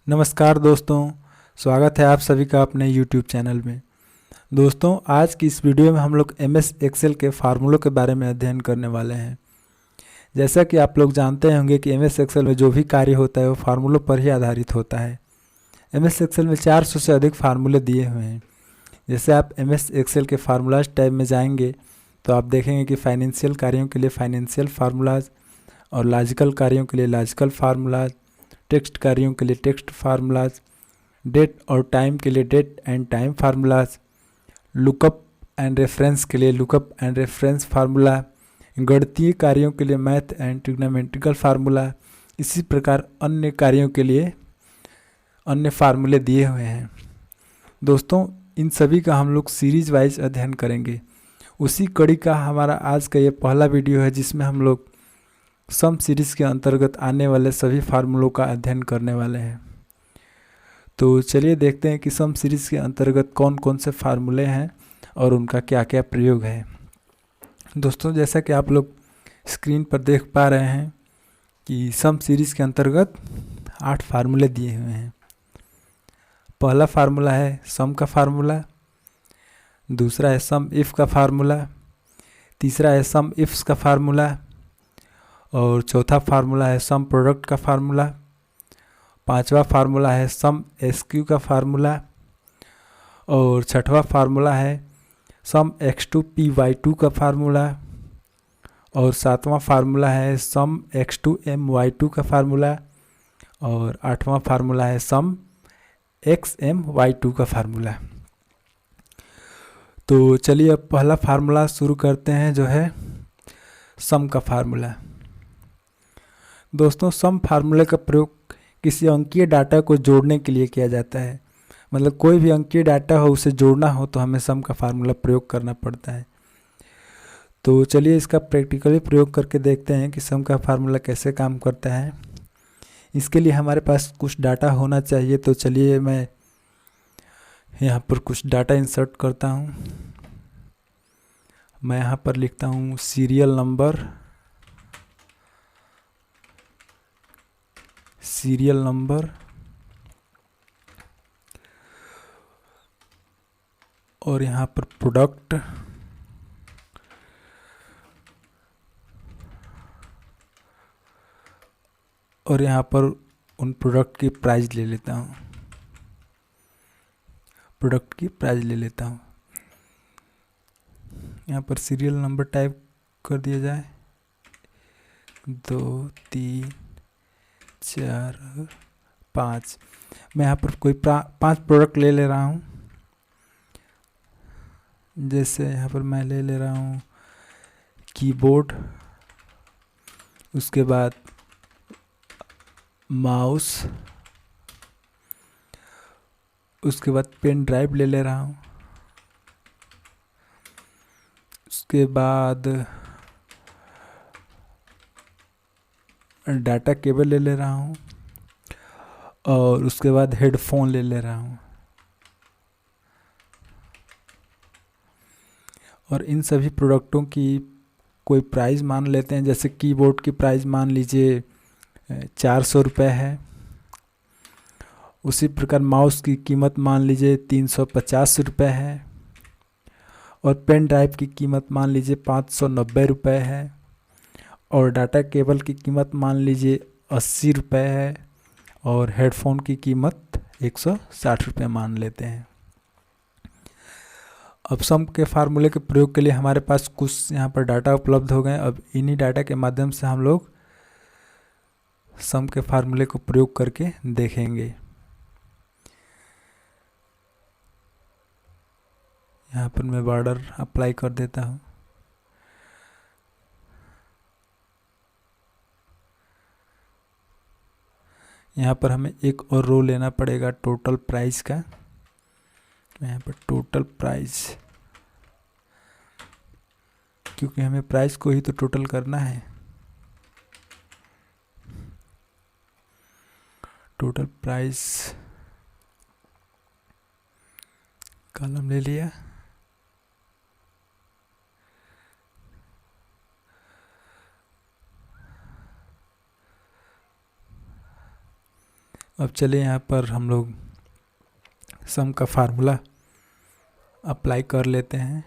नमस्कार दोस्तों, स्वागत है आप सभी का अपने YouTube चैनल में। दोस्तों, आज की इस वीडियो में हम लोग MS एक्सेल के फार्मूलों के बारे में अध्ययन करने वाले हैं। जैसा कि आप लोग जानते होंगे कि MS एक्सेल में जो भी कार्य होता है वो फार्मूलों पर ही आधारित होता है। MS एक्सेल में 400 से अधिक फार्मूले दिए हुए हैं। जैसे आप MS एक्सेल के फार्मूलाज टैब में जाएंगे तो आप देखेंगे कि फाइनेंशियल कार्यों के लिए फाइनेंशियल फार्मूलाज और लॉजिकल कार्यों के लिए लॉजिकल फार्मूलाज, टेक्स्ट कार्यों के लिए टेक्स्ट फार्मूलाज, डेट और टाइम के लिए date and time formulas, lookup and reference के लिए लुकअप एंड रेफरेंस फार्मूला, गणितीय कार्यों के लिए मैथ एंड ट्रिग्नोमेट्रिकल फार्मूला, इसी प्रकार अन्य कार्यों के लिए अन्य फार्मूले दिए हुए हैं। दोस्तों, इन सभी का हम लोग सीरीज वाइज अध्ययन करेंगे। उसी कड़ी का हमारा आज का ये पहला वीडियो है जिसमें हम लोग सम सीरीज के अंतर्गत आने वाले सभी फार्मूलों का अध्ययन करने वाले हैं। तो चलिए देखते हैं कि सम सीरीज के अंतर्गत कौन कौन से फार्मूले हैं और उनका क्या क्या प्रयोग है। दोस्तों, जैसा कि आप लोग स्क्रीन पर देख पा रहे हैं कि सम सीरीज के अंतर्गत 8 फार्मूले दिए हुए हैं। पहला फार्मूला है सम का फार्मूला, दूसरा है सम इफ का फार्मूला, तीसरा है सम इफ्स का फार्मूला और चौथा फार्मूला है सम प्रोडक्ट का फार्मूला, पांचवा फार्मूला है सम एसक्यू का फार्मूला और छठवां फार्मूला है सम x2 py2 का फार्मूला और सातवां फार्मूला है सम x2 my2 का फार्मूला और आठवां फार्मूला है सम xmy2 का फार्मूला। तो चलिए अब पहला फार्मूला शुरू करते हैं जो है सम का फार्मूला। दोस्तों, सम फार्मूले का प्रयोग किसी अंकीय डाटा को जोड़ने के लिए किया जाता है। मतलब कोई भी अंकीय डाटा हो उसे जोड़ना हो तो हमें सम का फार्मूला प्रयोग करना पड़ता है। तो चलिए इसका प्रैक्टिकली प्रयोग करके देखते हैं कि सम का फार्मूला कैसे काम करता है। इसके लिए हमारे पास कुछ डाटा होना चाहिए। तो चलिए मैं यहाँ पर कुछ डाटा इंसर्ट करता हूँ। मैं यहाँ पर लिखता हूँ सीरियल नंबर और यहाँ पर प्रोडक्ट और यहाँ पर उन प्रोडक्ट की प्राइस ले लेता हूँ। यहाँ पर सीरियल नंबर टाइप कर दिया जाए 2 3 4 5। मैं यहाँ पर कोई 5 प्रोडक्ट ले ले रहा हूँ। जैसे यहाँ पर मैं ले ले रहा हूँ कीबोर्ड, उसके बाद माउस, उसके बाद पेन ड्राइव ले ले रहा हूँ, उसके बाद डाटा केबल ले ले रहा हूँ और उसके बाद हेडफोन ले ले रहा हूँ। और इन सभी प्रोडक्टों की कोई प्राइस मान लेते हैं। जैसे कीबोर्ड की प्राइस मान लीजिए 400 रुपये है। उसी प्रकार माउस की कीमत मान लीजिए 350 रुपये है और पेन ड्राइव की कीमत मान लीजिए 590 रुपये है और डाटा केबल की कीमत मान लीजिए 80 रुपये है और हेडफोन की कीमत 160 रुपये मान लेते हैं। अब सम के फार्मूले के प्रयोग के लिए हमारे पास कुछ यहाँ पर डाटा उपलब्ध हो गए। अब इन्हीं डाटा के माध्यम से हम लोग सम के फार्मूले को प्रयोग करके देखेंगे। यहाँ पर मैं बॉर्डर अप्लाई कर देता हूँ। यहाँ पर हमें एक और रो लेना पड़ेगा टोटल प्राइस का। यहाँ पर टोटल प्राइस, क्योंकि हमें प्राइस को ही तो टोटल करना है। टोटल प्राइस कॉलम ले लिया। अब चलिए यहाँ पर हम लोग सम का फार्मूला अप्लाई कर लेते हैं।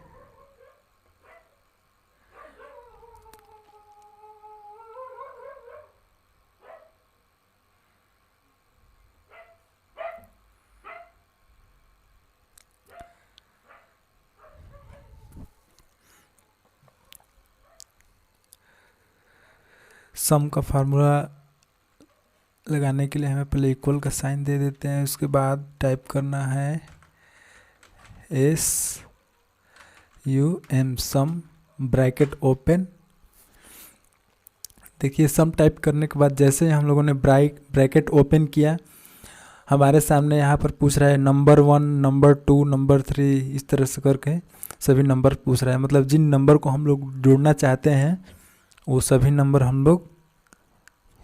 सम का फार्मूला लगाने के लिए हमें पहले इक्वल का साइन दे देते हैं, उसके बाद टाइप करना है SUM सम ब्रैकेट ओपन। देखिए सम टाइप करने के बाद जैसे ही हम लोगों ने ब्रैकेट ओपन किया, हमारे सामने यहाँ पर पूछ रहा है नंबर 1, नंबर 2, नंबर 3, इस तरह से करके सभी नंबर पूछ रहा है। मतलब जिन नंबर को हम लोग जोड़ना चाहते हैं वो सभी नंबर हम लोग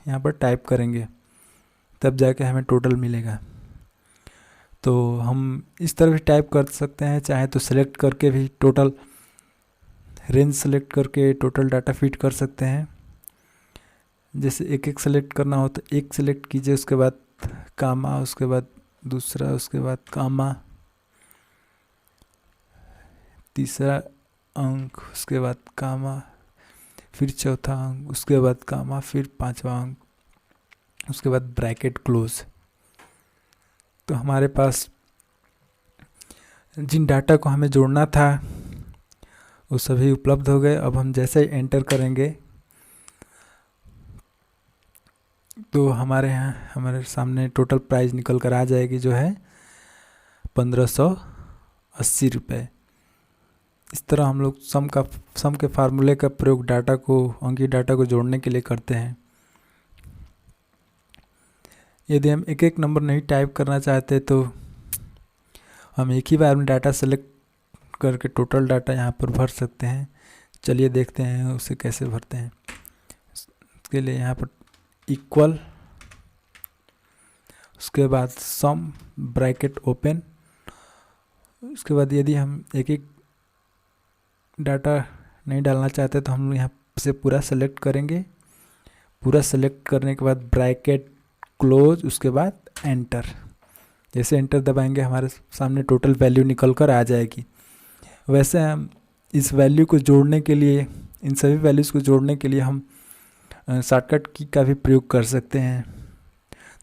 यहाँ पर टाइप करेंगे, तब जाके हमें टोटल मिलेगा। तो हम इस तरह भी टाइप कर सकते हैं, चाहे तो सेलेक्ट करके भी टोटल रेंज सेलेक्ट करके टोटल डाटा फिट कर सकते हैं। जैसे एक एक सेलेक्ट करना हो तो एक सेलेक्ट कीजिए, उसके बाद कामा, उसके बाद दूसरा, उसके बाद कामा, तीसरा अंक, उसके बाद कामा, फिर चौथा अंक, उसके बाद कामा, फिर पांचवा अंक, उसके बाद ब्रैकेट क्लोज। तो हमारे पास जिन डाटा को हमें जोड़ना था वो सभी उपलब्ध हो गए। अब हम जैसे ही एंटर करेंगे तो हमारे सामने टोटल प्राइस निकल कर आ जाएगी, जो है 1580 रुपये। इस तरह हम लोग सम के फार्मूले का प्रयोग अंकीय डाटा को जोड़ने के लिए करते हैं। यदि हम एक एक नंबर नहीं टाइप करना चाहते तो हम एक ही बार में डाटा सेलेक्ट करके टोटल डाटा यहाँ पर भर सकते हैं। चलिए देखते हैं उसे कैसे भरते हैं। उसके लिए यहाँ पर इक्वल, उसके बाद सम ब्रैकेट ओपन। उसके बाद यदि हम एक एक डाटा नहीं डालना चाहते तो हम यहाँ से पूरा सेलेक्ट करेंगे। पूरा सेलेक्ट करने के बाद ब्रैकेट क्लोज, उसके बाद एंटर। जैसे एंटर दबाएंगे हमारे सामने टोटल वैल्यू निकल कर आ जाएगी। वैसे हम इस वैल्यू को जोड़ने के लिए, इन सभी वैल्यूज़ को जोड़ने के लिए हम शॉर्टकट की का भी प्रयोग कर सकते हैं।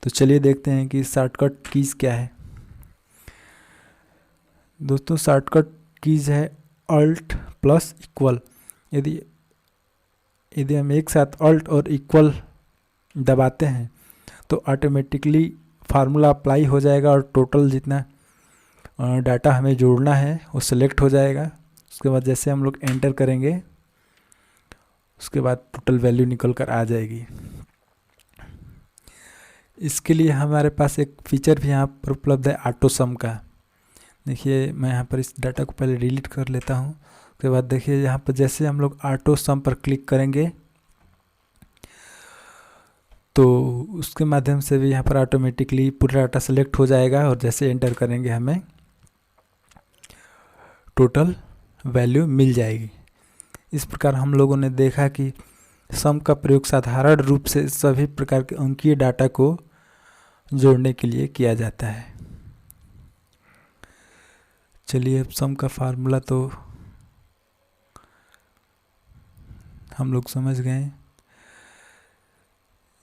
तो चलिए देखते हैं कि शॉर्टकट कीज़ क्या है। दोस्तों शॉर्टकट कीज़ है अल्ट प्लस इक्वल। यदि हम एक साथ अल्ट और इक्वल दबाते हैं तो ऑटोमेटिकली फार्मूला अप्लाई हो जाएगा और टोटल जितना डाटा हमें जोड़ना है वो सिलेक्ट हो जाएगा। उसके बाद जैसे हम लोग एंटर करेंगे उसके बाद टोटल वैल्यू निकल कर आ जाएगी। इसके लिए हमारे पास एक फीचर भी यहाँ पर उपलब्ध है ऑटो सम का। देखिए मैं यहाँ पर इस डाटा को पहले डिलीट कर लेता हूँ। उसके बाद देखिए यहाँ पर जैसे हम लोग ऑटो सम पर क्लिक करेंगे तो उसके माध्यम से भी यहाँ पर ऑटोमेटिकली पूरा डाटा सेलेक्ट हो जाएगा और जैसे एंटर करेंगे हमें टोटल वैल्यू मिल जाएगी। इस प्रकार हम लोगों ने देखा कि सम का प्रयोग साधारण रूप से सभी प्रकार के अंकीय डाटा को जोड़ने के लिए किया जाता है। चलिए अब सम का फार्मूला तो हम लोग समझ गए।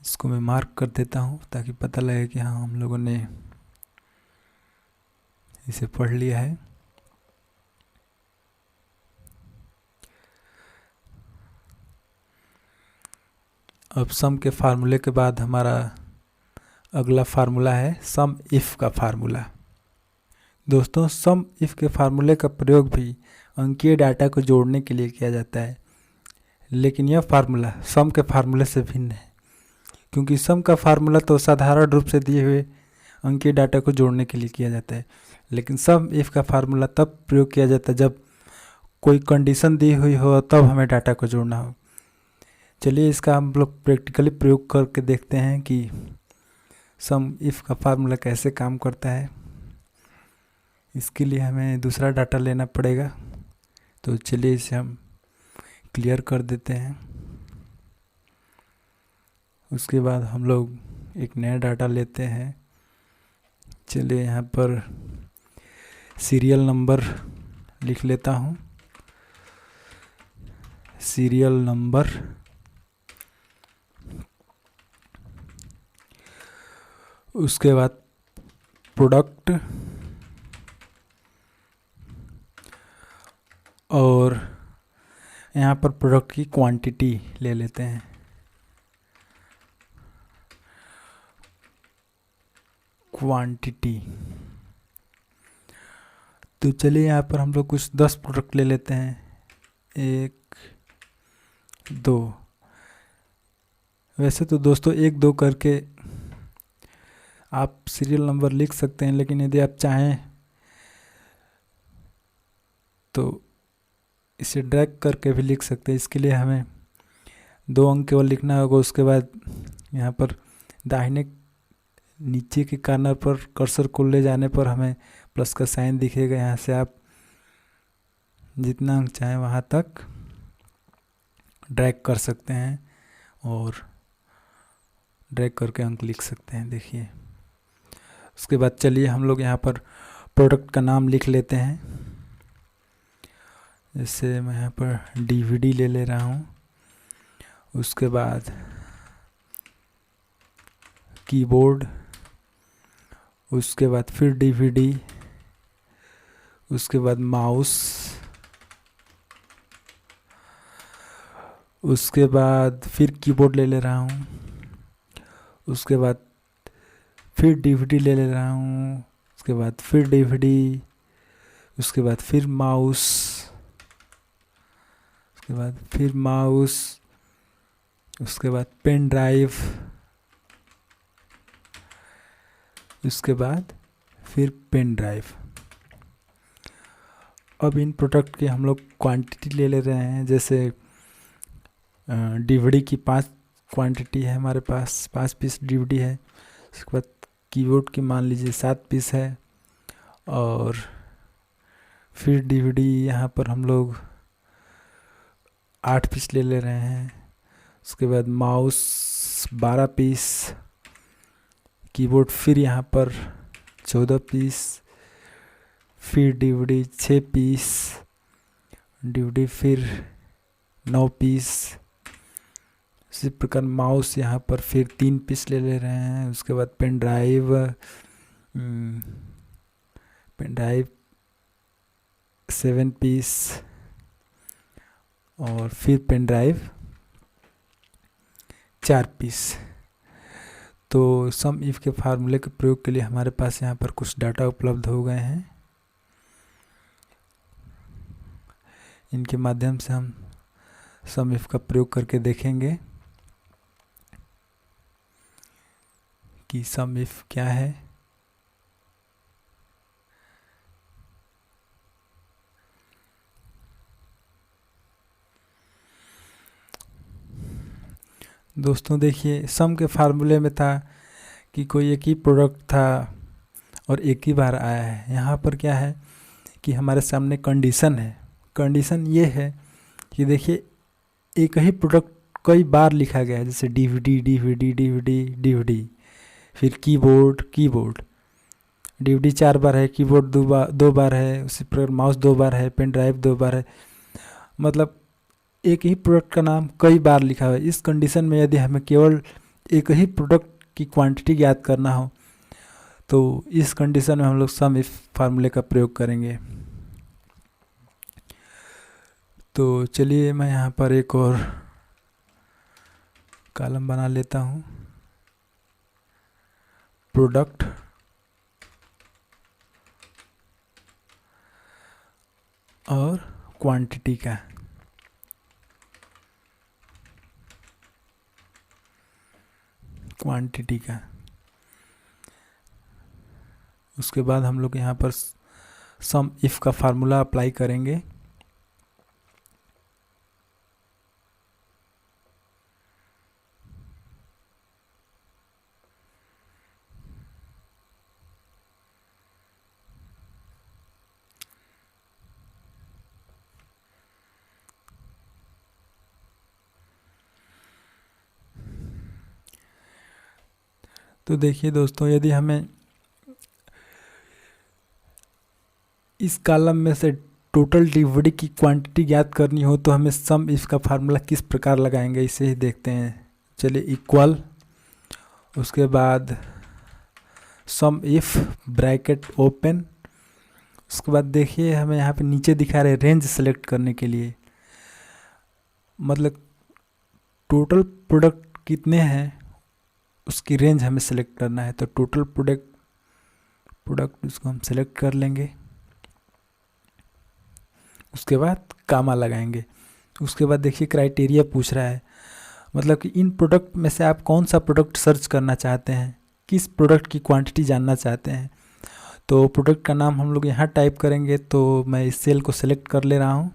इसको मैं मार्क कर देता हूँ ताकि पता लगे कि हाँ हम लोगों ने इसे पढ़ लिया है। अब सम के फार्मूले के बाद हमारा अगला फार्मूला है सम इफ़ का फार्मूला। दोस्तों सम इफ़ के फार्मूले का प्रयोग भी अंकीय डाटा को जोड़ने के लिए किया जाता है, लेकिन यह फार्मूला सम के फार्मूले से भिन्न है, क्योंकि सम का फार्मूला तो साधारण रूप से दिए हुए अंकीय डाटा को जोड़ने के लिए किया जाता है, लेकिन सम इफ़ का फार्मूला तब प्रयोग किया जाता है जब कोई कंडीशन दी हुई हो, तब हमें डाटा को जोड़ना हो। चलिए इसका हम लोग प्रैक्टिकली प्रयोग करके देखते हैं कि सम इफ़ का फार्मूला कैसे काम करता है। इसके लिए हमें दूसरा डाटा लेना पड़ेगा, तो चलिए इसे हम क्लियर कर देते हैं। उसके बाद हम लोग एक नया डाटा लेते हैं चलिए यहाँ पर सीरियल नंबर लिख लेता हूँ, सीरियल नंबर, उसके बाद प्रोडक्ट, और यहाँ पर प्रोडक्ट की क्वांटिटी ले लेते हैं, क्वांटिटी। तो चलिए यहाँ पर हम लोग कुछ 10 प्रोडक्ट ले लेते हैं, 1 2। वैसे तो दोस्तों 1 2 करके आप सीरियल नंबर लिख सकते हैं, लेकिन यदि आप चाहें तो इसे ड्रैग करके भी लिख सकते हैं। इसके लिए हमें 2 अंक केवल लिखना होगा। उसके बाद यहाँ पर दाहिने नीचे के कॉर्नर पर कर्सर को ले जाने पर हमें प्लस का साइन दिखेगा। यहाँ से आप जितना अंक चाहें वहाँ तक ड्रैग कर सकते हैं और ड्रैग करके अंक लिख सकते हैं, देखिए। उसके बाद चलिए हम लोग यहाँ पर प्रोडक्ट का नाम लिख लेते हैं। जैसे मैं यहाँ पर DVD ले रहा हूँ। उसके बाद कीबोर्ड, उसके बाद फिर DVD, उसके बाद माउस, उसके बाद फिर कीबोर्ड ले रहा हूँ, उसके बाद फिर DVD ले रहा हूँ, उसके बाद फिर DVD, उसके बाद फिर माउस, उसके बाद फिर माउस, उसके बाद पेन ड्राइव, उसके बाद फिर पेन ड्राइव। अब इन प्रोडक्ट की हम लोग क्वांटिटी ले रहे हैं। जैसे DVD की 5 क्वांटिटी है हमारे पास, 5 पीस DVD है। उसके बाद कीबोर्ड की मान लीजिए 7 पीस है, और फिर DVD यहाँ पर हम लोग 8 पीस ले रहे हैं। उसके बाद माउस 12 पीस, कीबोर्ड फिर यहाँ पर 14 पीस, फिर DVD 6 पीस, DVD फिर 9 पीस। इसी प्रकार माउस यहाँ पर फिर 3 पीस ले रहे हैं। उसके बाद पेन ड्राइव 7 पीस, और फिर पेन ड्राइव 4 पीस। तो सम इफ के फार्मूले के प्रयोग के लिए हमारे पास यहाँ पर कुछ डाटा उपलब्ध हो गए हैं। इनके माध्यम से हम सम इफ का प्रयोग करके देखेंगे कि सम इफ क्या है। दोस्तों देखिए, सम के फार्मूले में था कि कोई एक ही प्रोडक्ट था और एक ही बार आया है। यहाँ पर क्या है कि हमारे सामने कंडीशन है। कंडीशन ये है कि देखिए एक ही प्रोडक्ट कई बार लिखा गया है, जैसे DVD, फिर कीबोर्ड DVD 4 बार है, कीबोर्ड 2 बार है, उसी प्रकार माउस 2 बार है, पेन ड्राइव 2 बार है। मतलब एक ही प्रोडक्ट का नाम कई बार लिखा हुआ है। इस कंडीशन में यदि हमें केवल एक ही प्रोडक्ट की क्वांटिटी ज्ञात करना हो तो इस कंडीशन में हम लोग सम इफ फार्मूले का प्रयोग करेंगे। तो चलिए मैं यहाँ पर एक और कॉलम बना लेता हूँ, प्रोडक्ट और क्वांटिटी का। उसके बाद हम लोग यहाँ पर सम इफ का फार्मूला अप्लाई करेंगे। तो देखिए दोस्तों, यदि हमें इस कॉलम में से टोटल डीवीडी की क्वांटिटी ज्ञात करनी हो तो हमें सम इफ का फार्मूला किस प्रकार लगाएंगे, इसे ही देखते हैं। चलिए इक्वल, उसके बाद सम इफ ब्रैकेट ओपन, उसके बाद देखिए हमें यहाँ पे नीचे दिखा रहे रेंज सेलेक्ट करने के लिए, मतलब टोटल प्रोडक्ट कितने हैं उसकी रेंज हमें सेलेक्ट करना है। तो टोटल प्रोडक्ट उसको हम सेलेक्ट कर लेंगे, उसके बाद कामा लगाएंगे। उसके बाद देखिए क्राइटेरिया पूछ रहा है, मतलब कि इन प्रोडक्ट में से आप कौन सा प्रोडक्ट सर्च करना चाहते हैं, किस प्रोडक्ट की क्वांटिटी जानना चाहते हैं। तो प्रोडक्ट का नाम हम लोग यहाँ टाइप करेंगे, तो मैं इस सेल को सेलेक्ट कर ले रहा हूँ,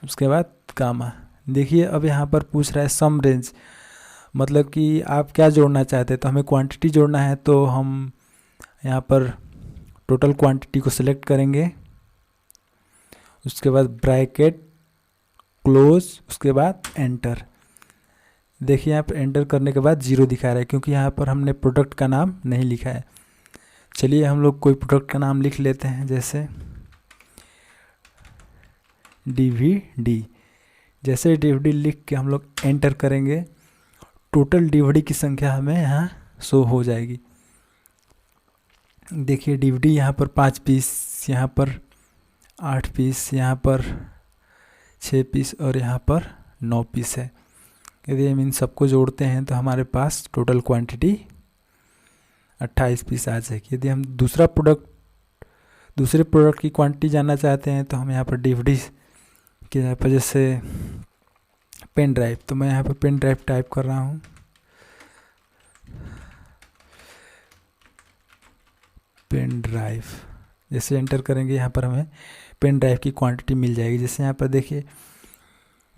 उसके बाद कामा। देखिए अब यहाँ पर पूछ रहा है सम रेंज, मतलब कि आप क्या जोड़ना चाहते हैं। तो हमें क्वांटिटी जोड़ना है, तो हम यहाँ पर टोटल क्वांटिटी को सिलेक्ट करेंगे, उसके बाद ब्रैकेट क्लोज, उसके बाद एंटर। देखिए यहाँ पर एंटर करने के बाद 0 दिखा रहा है, क्योंकि यहाँ पर हमने प्रोडक्ट का नाम नहीं लिखा है। चलिए हम लोग कोई प्रोडक्ट का नाम लिख लेते हैं, जैसे DVD। जैसे DVD लिख के हम लोग एंटर करेंगे, टोटल DVD की संख्या हमें यहाँ शो हो जाएगी। देखिए DVD यहाँ पर 5 पीस, यहाँ पर 8 पीस, यहाँ पर 6 पीस और यहाँ पर 9 पीस है। यदि हम इन सबको जोड़ते हैं तो हमारे पास टोटल क्वांटिटी 28 पीस आ जाएगी। यदि हम दूसरे प्रोडक्ट की क्वांटिटी जानना चाहते हैं तो हम यहाँ पर DVD के यहाँ पर जैसे पेन ड्राइव, तो मैं यहाँ पर पेन ड्राइव टाइप कर रहा हूँ, पेन ड्राइव। जैसे एंटर करेंगे यहाँ पर हमें पेन ड्राइव की क्वांटिटी मिल जाएगी। जैसे यहाँ पर देखिए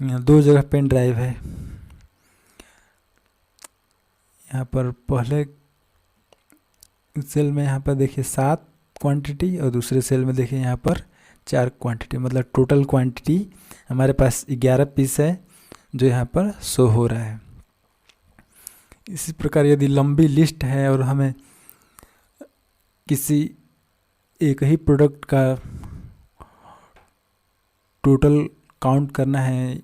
2 जगह पेन ड्राइव है, यहाँ पर पहले सेल में यहाँ पर देखिए 7 क्वांटिटी और दूसरे सेल में देखिए यहाँ पर 4 क्वांटिटी, मतलब टोटल क्वांटिटी हमारे पास 11 पीस है जो यहाँ पर शो हो रहा है। इसी प्रकार यदि लंबी लिस्ट है और हमें किसी एक ही प्रोडक्ट का टोटल काउंट करना है,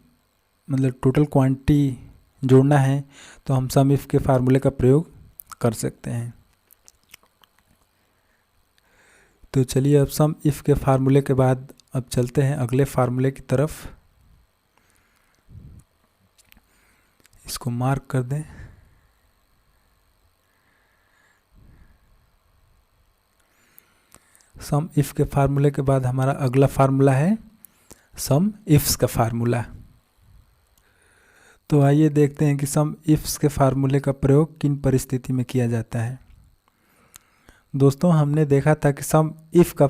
मतलब टोटल क्वांटिटी जोड़ना है, तो हम सम इफ के फार्मूले का प्रयोग कर सकते हैं। तो चलिए अब सम इफ के फार्मूले के बाद अब चलते हैं अगले फार्मूले की तरफ। इसको मार्क कर दें। सम इफ के फार्मूले के बाद हमारा अगला फार्मूला है सम इफ्स का फार्मूला। तो आइए देखते हैं कि सम इफ्स के फार्मूले का प्रयोग किन परिस्थिति में किया जाता है। दोस्तों हमने देखा था कि सम इफ के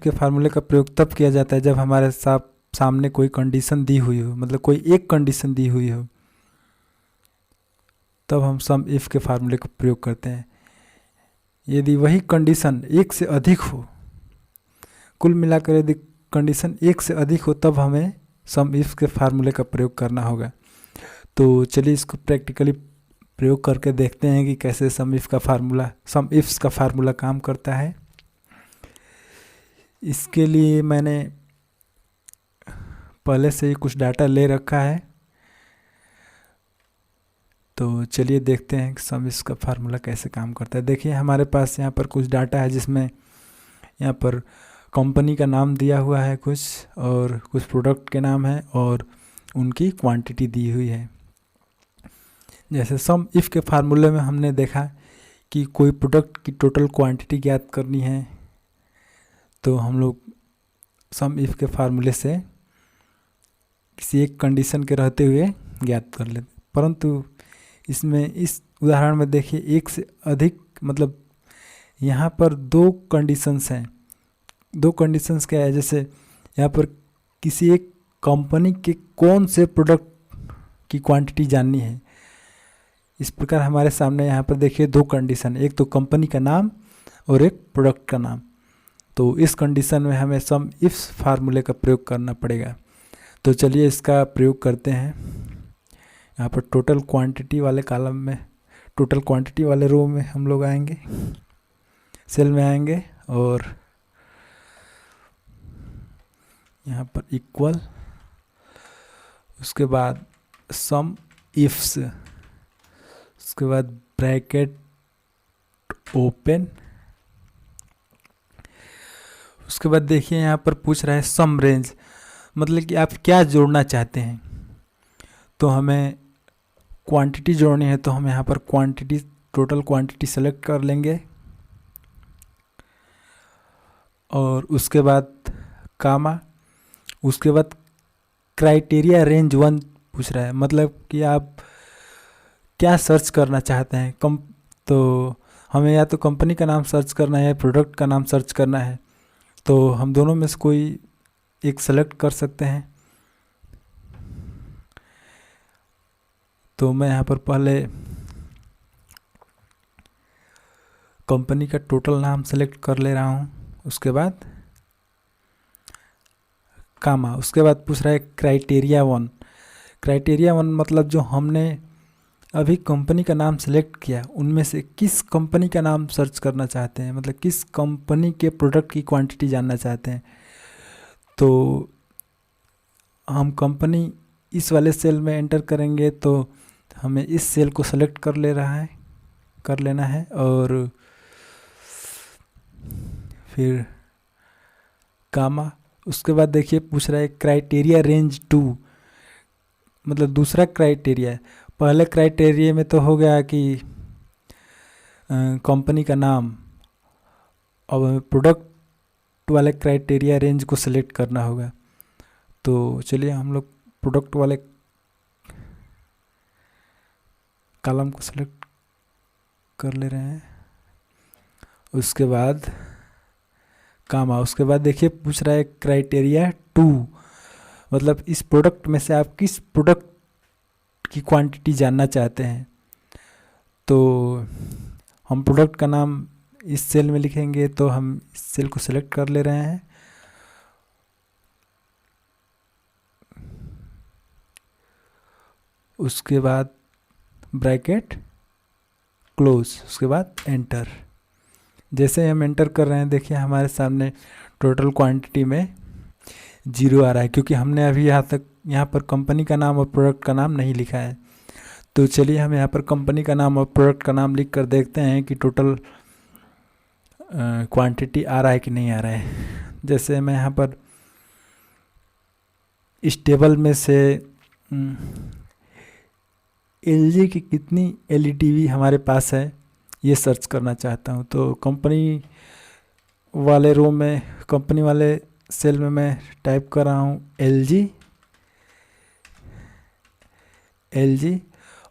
फार्मूले का प्रयोग तब किया जाता है जब हमारे सामने कोई कंडीशन दी हुई हो, मतलब कोई एक कंडीशन दी हुई हो, तब हम सम इफ के फार्मूले का प्रयोग करते हैं। यदि वही कंडीशन एक से अधिक हो, कुल मिलाकर यदि कंडीशन एक से अधिक हो, तब हमें सम इफ के फार्मूले का प्रयोग करना होगा। तो चलिए इसको प्रैक्टिकली प्रयोग करके देखते हैं कि कैसे सम इफ्स का फार्मूला काम करता है। इसके लिए मैंने पहले से ही कुछ डाटा ले रखा है, तो चलिए देखते हैं कि सम इफ्स का फार्मूला कैसे काम करता है। देखिए हमारे पास यहाँ पर कुछ डाटा है, जिसमें यहाँ पर कंपनी का नाम दिया हुआ है कुछ, और कुछ प्रोडक्ट के नाम है और उनकी क्वांटिटी दी हुई है। जैसे सम इफ के फार्मूले में हमने देखा कि कोई प्रोडक्ट की टोटल क्वांटिटी ज्ञात करनी है, तो हम लोग सम इफ के फार्मूले से किसी एक कंडीशन के रहते हुए ज्ञात कर लेते। परंतु इसमें इस उदाहरण में देखिए एक से अधिक, मतलब यहाँ पर 2 कंडीशंस हैं। 2 कंडीशंस क्या है, जैसे यहाँ पर किसी एक कंपनी के कौन से प्रोडक्ट की क्वांटिटी जाननी है। इस प्रकार हमारे सामने यहाँ पर देखिए 2 कंडीशन, एक तो कंपनी का नाम और एक प्रोडक्ट का नाम। तो इस कंडीशन में हमें सम इफ्स फार्मूले का प्रयोग करना पड़ेगा। तो चलिए इसका प्रयोग करते हैं। यहाँ पर टोटल क्वांटिटी वाले कॉलम में, टोटल क्वांटिटी वाले रो में हम लोग आएंगे। सेल में आएंगे और यहाँ पर इक्वल, उसके बाद सम इफ्स, उसके बाद ब्रैकेट ओपन, उसके बाद देखिए यहाँ पर पूछ रहा है सम रेंज, मतलब कि आप क्या जोड़ना चाहते हैं। तो हमें क्वांटिटी जोड़नी है, तो हम यहाँ पर क्वांटिटी, टोटल क्वांटिटी सेलेक्ट कर लेंगे और उसके बाद कामा, उसके बाद क्राइटेरिया रेंज 1 पूछ रहा है, मतलब कि आप क्या सर्च करना चाहते हैं। तो हमें या तो कंपनी का नाम सर्च करना है या प्रोडक्ट का नाम सर्च करना है, तो हम दोनों में से कोई एक सेलेक्ट कर सकते हैं। तो मैं यहाँ पर पहले कंपनी का टोटल नाम सेलेक्ट कर ले रहा हूँ, उसके बाद कामा, उसके बाद पूछ रहा है क्राइटेरिया 1। क्राइटेरिया 1 मतलब जो हमने अभी कंपनी का नाम सेलेक्ट किया उनमें से किस कंपनी का नाम सर्च करना चाहते हैं, मतलब किस कंपनी के प्रोडक्ट की क्वांटिटी जानना चाहते हैं। तो हम कंपनी इस वाले सेल में एंटर करेंगे, तो हमें इस सेल को सेलेक्ट कर लेना है और फिर कामा, उसके बाद देखिए पूछ रहा है क्राइटेरिया रेंज 2, मतलब दूसरा क्राइटेरिया है। पहले क्राइटेरिया में तो हो गया कि कंपनी का नाम, अब हमें प्रोडक्ट वाले क्राइटेरिया रेंज को सिलेक्ट करना होगा। तो चलिए हम लोग प्रोडक्ट वाले कॉलम को सिलेक्ट कर ले रहे हैं, उसके बाद कामा, उसके बाद देखिए पूछ रहा है क्राइटेरिया 2, मतलब इस प्रोडक्ट में से आप किस प्रोडक्ट की क्वांटिटी जानना चाहते हैं। तो हम प्रोडक्ट का नाम इस सेल में लिखेंगे, तो हम इस सेल को सिलेक्ट कर ले रहे हैं। उसके बाद ब्रैकेट क्लोज, उसके बाद एंटर। जैसे हम एंटर कर रहे हैं देखिए हमारे सामने टोटल क्वांटिटी में 0 आ रहा है, क्योंकि हमने अभी यहाँ पर कंपनी का नाम और प्रोडक्ट का नाम नहीं लिखा है। तो चलिए हम यहाँ पर कंपनी का नाम और प्रोडक्ट का नाम लिख कर देखते हैं कि टोटल क्वांटिटी आ रहा है कि नहीं आ रहा है। जैसे मैं यहाँ पर इस टेबल में से LG की कितनी LED टीवी हमारे पास है ये सर्च करना चाहता हूँ। तो कंपनी वाले रो में, कंपनी वाले सेल में मैं टाइप कर रहा हूँ LG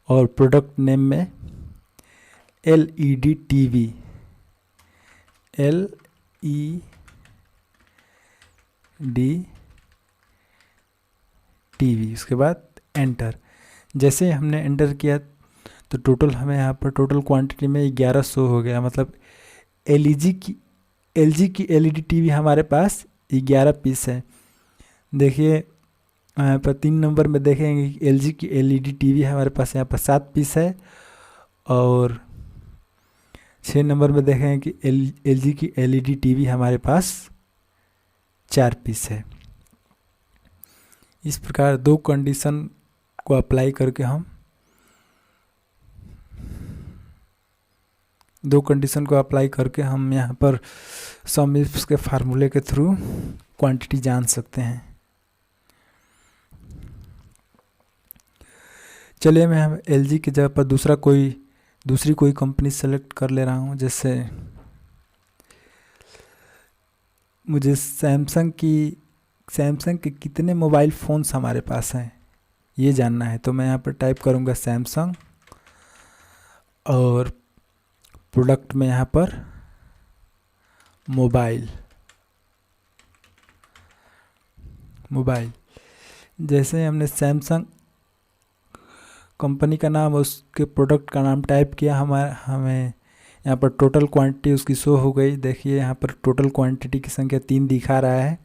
और प्रोडक्ट नेम में LED टीवी, LED टीवी, उसके बाद एंटर। जैसे हमने एंटर किया तो टोटल हमें यहाँ पर टोटल क्वांटिटी में 11 शो हो गया, मतलब LG की LED टीवी हमारे पास 11 पीस है। देखिए यहाँ पर 3 नंबर में देखेंगे कि LG की LED टीवी हमारे पास यहाँ पर 7 पीस है, और 6 नंबर में देखेंगे कि LG की LED टीवी हमारे पास 4 पीस है। इस प्रकार दो कंडीशन को अप्लाई करके हम यहाँ पर सम इफ्स के फार्मूले के थ्रू क्वांटिटी जान सकते हैं। चलिए मैं हम LG की जगह पर दूसरी कोई कंपनी सेलेक्ट कर ले रहा हूँ। जैसे मुझे सैमसंग के कितने मोबाइल फ़ोन्स हमारे पास हैं ये जानना है। तो मैं यहाँ पर टाइप करूँगा सैमसंग और प्रोडक्ट में यहाँ पर मोबाइल। जैसे हमने सैमसंग कंपनी का नाम और उसके प्रोडक्ट का नाम टाइप किया, हमें यहाँ पर टोटल क्वांटिटी उसकी शो हो गई। देखिए यहाँ पर टोटल क्वांटिटी की संख्या 3 दिखा रहा है,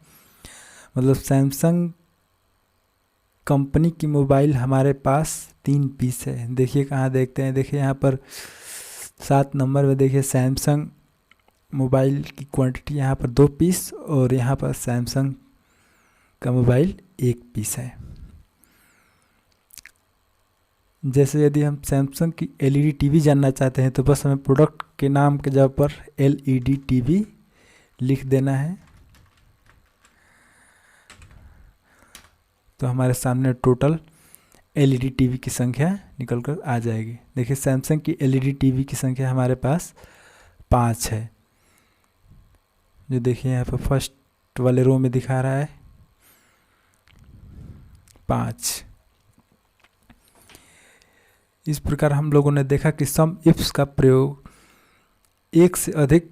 मतलब सैमसंग कंपनी की मोबाइल हमारे पास 3 पीस है। देखिए कहाँ देखते हैं, देखिए यहाँ पर 7 नंबर में देखिए सैमसंग मोबाइल की क्वांटिटी यहाँ पर 2 पीस और यहाँ पर सैमसंग का मोबाइल 1 पीस है। जैसे यदि हम सैमसंग की एलईडी टीवी जानना चाहते हैं तो बस हमें प्रोडक्ट के नाम के जगह पर एलईडी टीवी लिख देना है, तो हमारे सामने टोटल एलईडी टीवी की संख्या निकल कर आ जाएगी। देखिए सैमसंग की एलईडी टीवी की संख्या हमारे पास 5 है, जो देखिए यहाँ पर फर्स्ट वाले रो में दिखा रहा है 5। इस प्रकार हम लोगों ने देखा कि सम इफ्स का प्रयोग एक से अधिक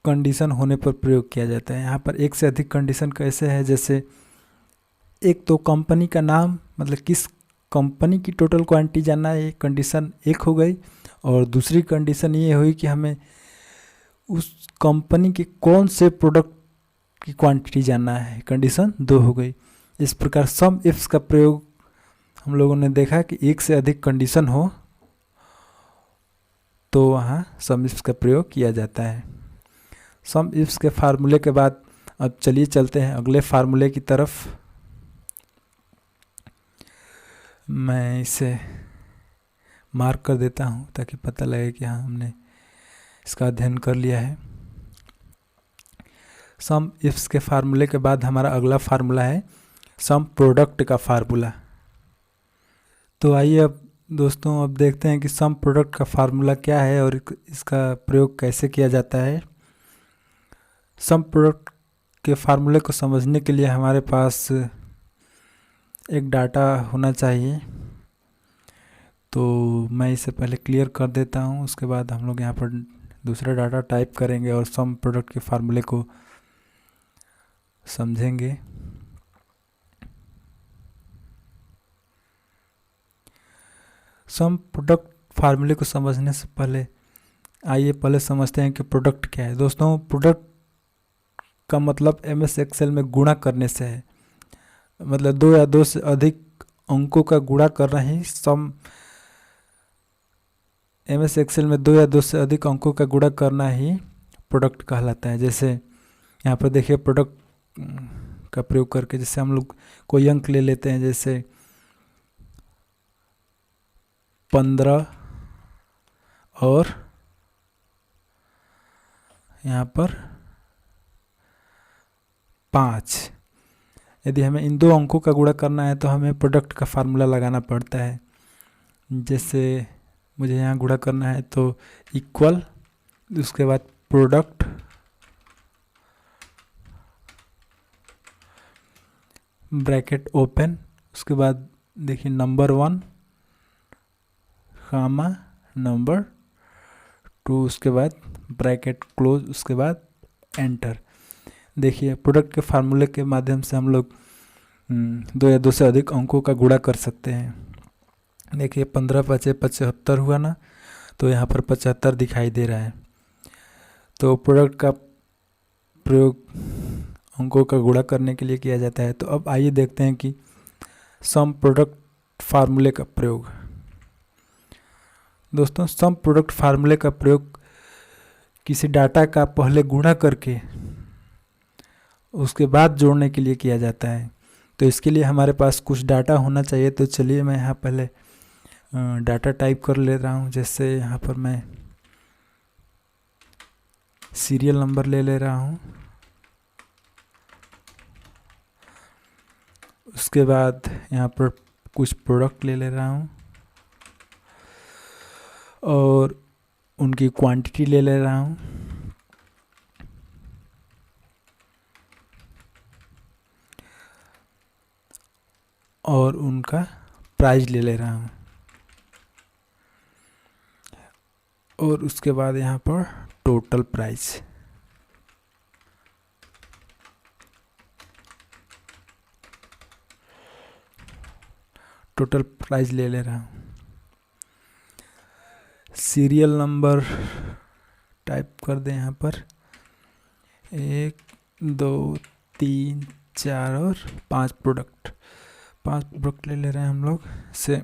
कंडीशन होने पर प्रयोग किया जाता है। यहाँ पर एक से अधिक कंडीशन कैसे है, जैसे एक तो कंपनी का नाम, मतलब किस कंपनी की टोटल क्वांटिटी जानना है, कंडीशन एक हो गई, और दूसरी कंडीशन ये हुई कि हमें उस कंपनी के कौन से प्रोडक्ट की क्वांटिटी जानना है, कंडीशन 2 हो गई। इस प्रकार सम इफ्स का प्रयोग हम लोगों ने देखा कि एक से अधिक कंडीशन हो तो वहाँ सम इफ्स का प्रयोग किया जाता है। सम इफ्स के फार्मूले के बाद अब चलिए चलते हैं अगले फार्मूले की तरफ। मैं इसे मार्क कर देता हूँ ताकि पता लगे कि हाँ हमने इसका अध्ययन कर लिया है। सम इफ्स के फार्मूले के बाद हमारा अगला फार्मूला है सम प्रोडक्ट का फार्मूला। तो आइए अब दोस्तों अब देखते हैं कि सम प्रोडक्ट का फार्मूला क्या है और इसका प्रयोग कैसे किया जाता है। सम प्रोडक्ट के फार्मूले को समझने के लिए हमारे पास एक डाटा होना चाहिए, तो मैं इसे पहले क्लियर कर देता हूँ, उसके बाद हम लोग यहाँ पर दूसरा डाटा टाइप करेंगे और सम प्रोडक्ट के फार्मूले को समझेंगे। सम प्रोडक्ट फार्मूले को समझने से पहले आइए पहले समझते हैं कि प्रोडक्ट क्या है। दोस्तों प्रोडक्ट का मतलब एमएस एक्सेल में गुणा करने से है, मतलब 2 या 2 से अधिक अंकों का गुणा करना ही सम, एमएस एक्सेल में 2 या 2 से अधिक अंकों का गुणा करना ही प्रोडक्ट कहलाता है। जैसे यहाँ पर देखिए प्रोडक्ट का प्रयोग करके जैसे हम लोग कोई अंक ले लेते हैं, जैसे 15 और यहाँ पर 5। यदि हमें इन 2 अंकों का गुणा करना है तो हमें प्रोडक्ट का फार्मूला लगाना पड़ता है। जैसे मुझे यहाँ गुणा करना है तो इक्वल, उसके बाद प्रोडक्ट ब्रैकेट ओपन, उसके बाद देखिए नंबर 1 कामा नंबर 2, उसके बाद ब्रैकेट क्लोज, उसके बाद एंटर। देखिए प्रोडक्ट के फार्मूले के माध्यम से हम लोग 2 या 2 से अधिक अंकों का गुणा कर सकते हैं। देखिए 15 × 5 = 75 हुआ ना, तो यहाँ पर 75 दिखाई दे रहा है। तो प्रोडक्ट का प्रयोग अंकों का गुणा करने के लिए किया जाता है। तो अब आइए देखते हैं कि सम प्रोडक्ट फार्मूले का प्रयोग। दोस्तों सम प्रोडक्ट फार्मूले का प्रयोग किसी डाटा का पहले गुणा करके उसके बाद जोड़ने के लिए किया जाता है। तो इसके लिए हमारे पास कुछ डाटा होना चाहिए। तो चलिए मैं यहाँ पहले डाटा टाइप कर ले रहा हूँ। जैसे यहाँ पर मैं सीरियल नंबर ले रहा हूँ, उसके बाद यहाँ पर कुछ प्रोडक्ट ले रहा हूँ और उनकी क्वांटिटी ले रहा हूँ, और उनका प्राइस ले रहा हूँ, और उसके बाद यहाँ पर टोटल प्राइस। टोटल प्राइस ले रहा हूँ। सीरियल नंबर टाइप कर दें यहाँ पर 1 2 3 4 और 5 प्रोडक्ट ले रहे हैं हम लोग से।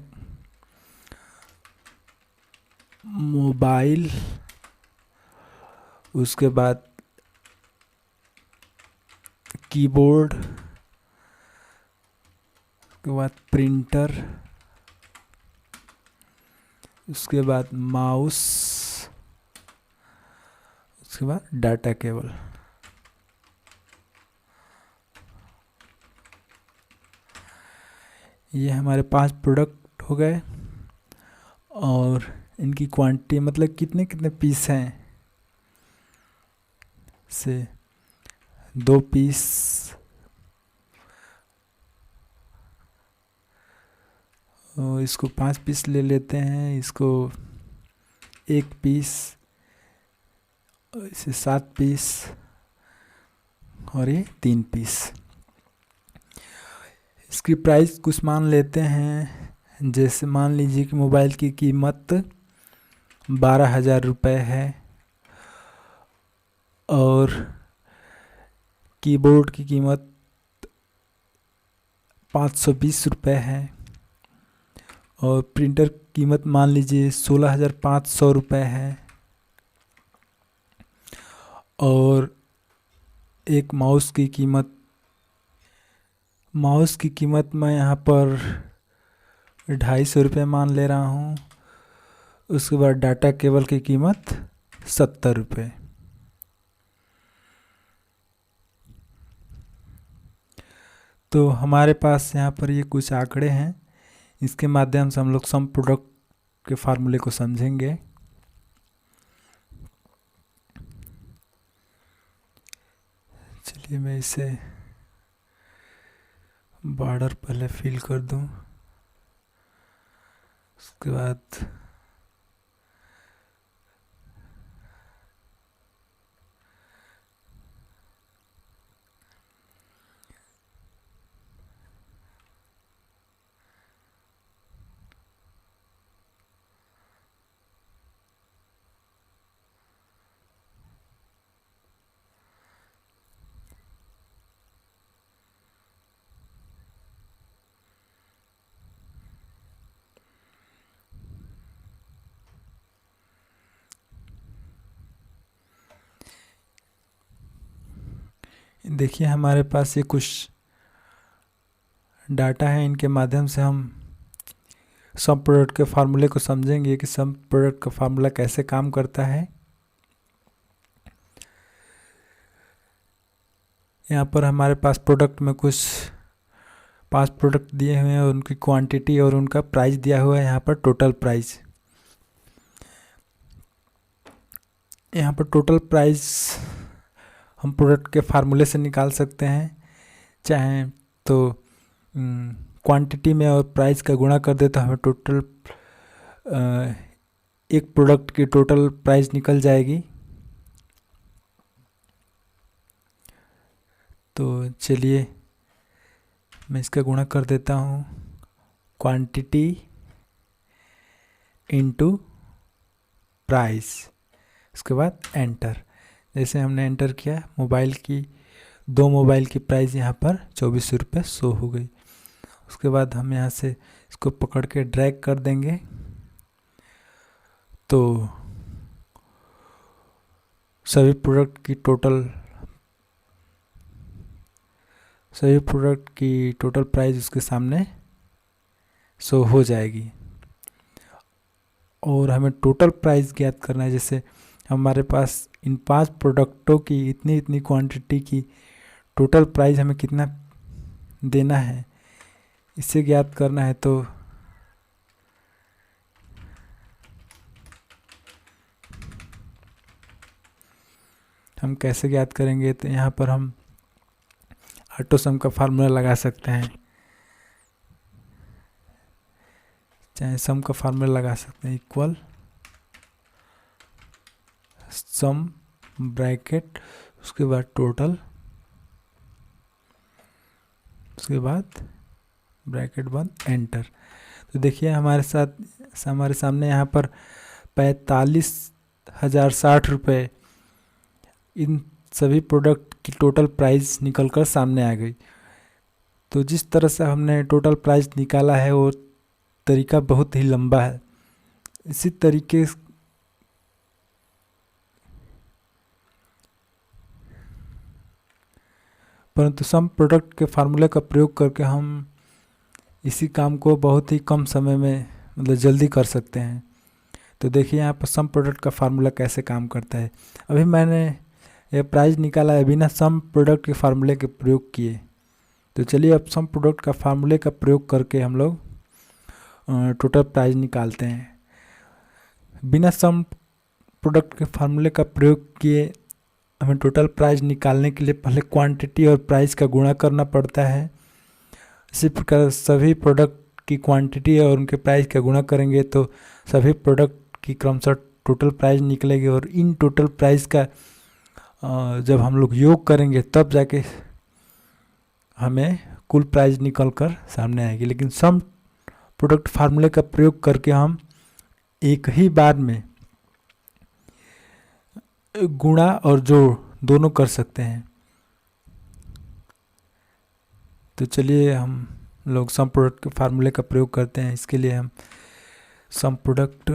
मोबाइल उसके बाद कीबोर्ड, उसके बाद प्रिंटर, उसके बाद माउस, उसके बाद डाटा केबल। ये हमारे 5 प्रोडक्ट हो गए और इनकी क्वांटिटी मतलब कितने कितने पीस हैं से 2 पीस, और इसको 5 पीस ले लेते हैं, इसको 1 पीस, इसे 7 पीस और ये 3 पीस। इसकी प्राइस कुछ मान लेते हैं, जैसे मान लीजिए कि मोबाइल की कीमत 12,000 रुपये है और कीबोर्ड की कीमत 520 रुपये है और प्रिंटर की कीमत मान लीजिए 16,500 रुपये है और एक माउस की कीमत मैं यहाँ पर 250 रुपये मान ले रहा हूँ। उसके बाद डाटा केबल की कीमत 70 रुपये। तो हमारे पास यहाँ पर ये कुछ आंकड़े हैं, इसके माध्यम से हम लोग सम प्रोडक्ट के फार्मूले को समझेंगे। चलिए मैं इसे बॉर्डर पहले फिल कर दूं, उसके बाद देखिए हमारे पास ये कुछ डाटा है, इनके माध्यम से हम सब प्रोडक्ट के फार्मूले को समझेंगे कि सब प्रोडक्ट का फार्मूला कैसे काम करता है। यहाँ पर हमारे पास प्रोडक्ट में कुछ 5 प्रोडक्ट दिए हुए हैं, उनकी क्वांटिटी और उनका प्राइस दिया हुआ है। यहाँ पर टोटल प्राइस, यहाँ पर टोटल प्राइस हम प्रोडक्ट के फार्मूले से निकाल सकते हैं, चाहे तो क्वांटिटी में और प्राइस का गुणा कर दे तो हमें टोटल एक प्रोडक्ट की टोटल प्राइस निकल जाएगी। तो चलिए मैं इसका गुणा कर देता हूँ, क्वांटिटी इनटू प्राइस, उसके बाद एंटर। जैसे हमने एंटर किया, दो मोबाइल की प्राइस यहाँ पर 24 रुपये शो हो गई। उसके बाद हम यहाँ से इसको पकड़ के ड्रैग कर देंगे तो सभी प्रोडक्ट की टोटल प्राइस उसके सामने शो हो जाएगी। और हमें टोटल प्राइस ज्ञात करना है, जैसे हमारे पास इन 5 प्रोडक्टों की इतनी क्वांटिटी की टोटल प्राइस हमें कितना देना है, इसे ज्ञात करना है। तो हम कैसे ज्ञात करेंगे, तो यहाँ पर हम ऑटो सम का फार्मूला लगा सकते हैं, चाहे सम का फार्मूला लगा सकते हैं, इक्वल सम ब्रैकेट, उसके बाद टोटल, उसके बाद ब्रैकेट बंद, एंटर। तो देखिए हमारे सामने यहाँ पर 45,060 रुपये इन सभी प्रोडक्ट की टोटल प्राइस निकलकर सामने आ गई। तो जिस तरह से हमने टोटल प्राइस निकाला है वो तरीका बहुत ही लंबा है। इसी तरीके परंतु सम प्रोडक्ट के फार्मूले का प्रयोग करके हम इसी काम को बहुत ही कम समय में मतलब जल्दी कर सकते हैं। तो देखिए यहाँ पर सम प्रोडक्ट का फार्मूला कैसे काम करता है। अभी मैंने ये प्राइस निकाला है बिना सम प्रोडक्ट के फार्मूले के प्रयोग किए। तो चलिए अब सम प्रोडक्ट का फार्मूले का प्रयोग करके हम लोग टोटल प्राइस निकालते हैं। बिना सम प्रोडक्ट के फार्मूले का प्रयोग किए हमें टोटल प्राइस निकालने के लिए पहले क्वांटिटी और प्राइस का गुणा करना पड़ता है। इसी प्रकार सभी प्रोडक्ट की क्वांटिटी और उनके प्राइस का गुणा करेंगे तो सभी प्रोडक्ट की क्रमशः टोटल प्राइस निकलेगी, और इन टोटल प्राइस का जब हम लोग योग करेंगे तब जाके हमें कुल प्राइस निकल कर सामने आएगी। लेकिन सम प्रोडक्ट फार्मूले का प्रयोग करके हम एक ही बार में गुणा और जोड़ दोनों कर सकते हैं। तो चलिए हम लोग सम प्रोडक्ट के फार्मूले का प्रयोग करते हैं। इसके लिए हम सम प्रोडक्ट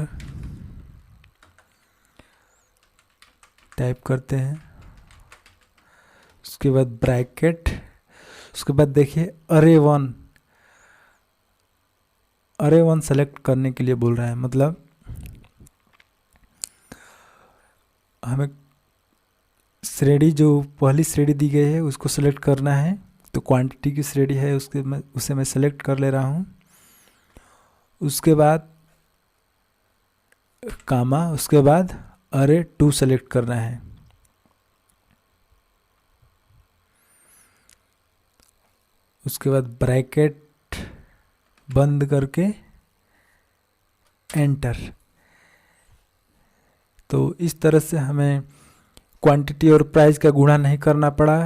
टाइप करते हैं, उसके बाद ब्रैकेट, उसके बाद देखिए अरे वन सेलेक्ट करने के लिए बोल रहा है। मतलब हमें श्रेणी जो पहली श्रेणी दी गई है उसको सेलेक्ट करना है। तो क्वांटिटी की श्रेणी है उसे मैं सेलेक्ट कर ले रहा हूँ। उसके बाद कामा, उसके बाद अरे 2 सेलेक्ट करना है। उसके बाद ब्रैकेट बंद करके एंटर। तो इस तरह से हमें क्वांटिटी और प्राइस का गुणा नहीं करना पड़ा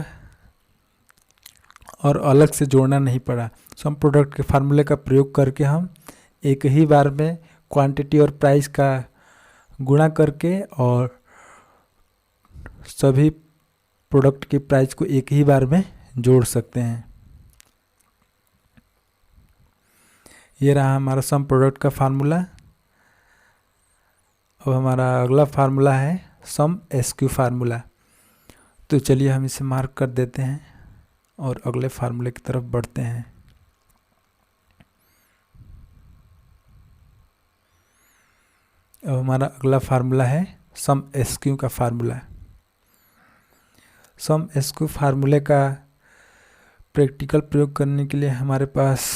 और अलग से जोड़ना नहीं पड़ा। सम प्रोडक्ट के फार्मूले का प्रयोग करके हम एक ही बार में क्वांटिटी और प्राइस का गुणा करके और सभी प्रोडक्ट की प्राइस को एक ही बार में जोड़ सकते हैं। ये रहा हमारा सम प्रोडक्ट का फार्मूला। अब हमारा अगला फार्मूला है सम एसक्यू फार्मूला। तो चलिए हम इसे मार्क कर देते हैं और अगले फार्मूले की तरफ बढ़ते हैं। अब हमारा अगला फार्मूला है सम एसक्यू का फार्मूला। सम एसक्यू फार्मूले का प्रैक्टिकल प्रयोग करने के लिए हमारे पास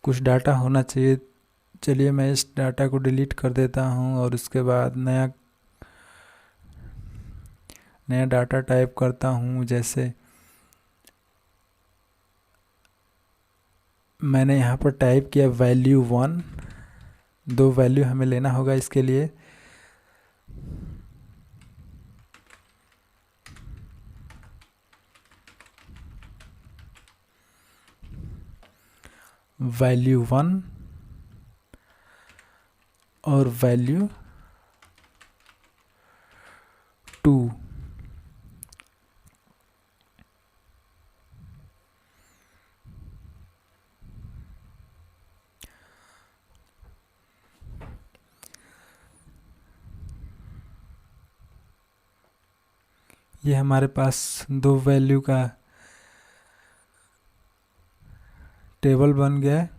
कुछ डाटा होना चाहिए। चलिए मैं इस डाटा को डिलीट कर देता हूँ और उसके बाद नया डाटा टाइप करता हूँ। जैसे मैंने यहाँ पर टाइप किया वैल्यू 1, 2 वैल्यू हमें लेना होगा इसके लिए। वैल्यू 1 और वैल्यू 2। ये हमारे पास 2 वैल्यू का टेबल बन गया है।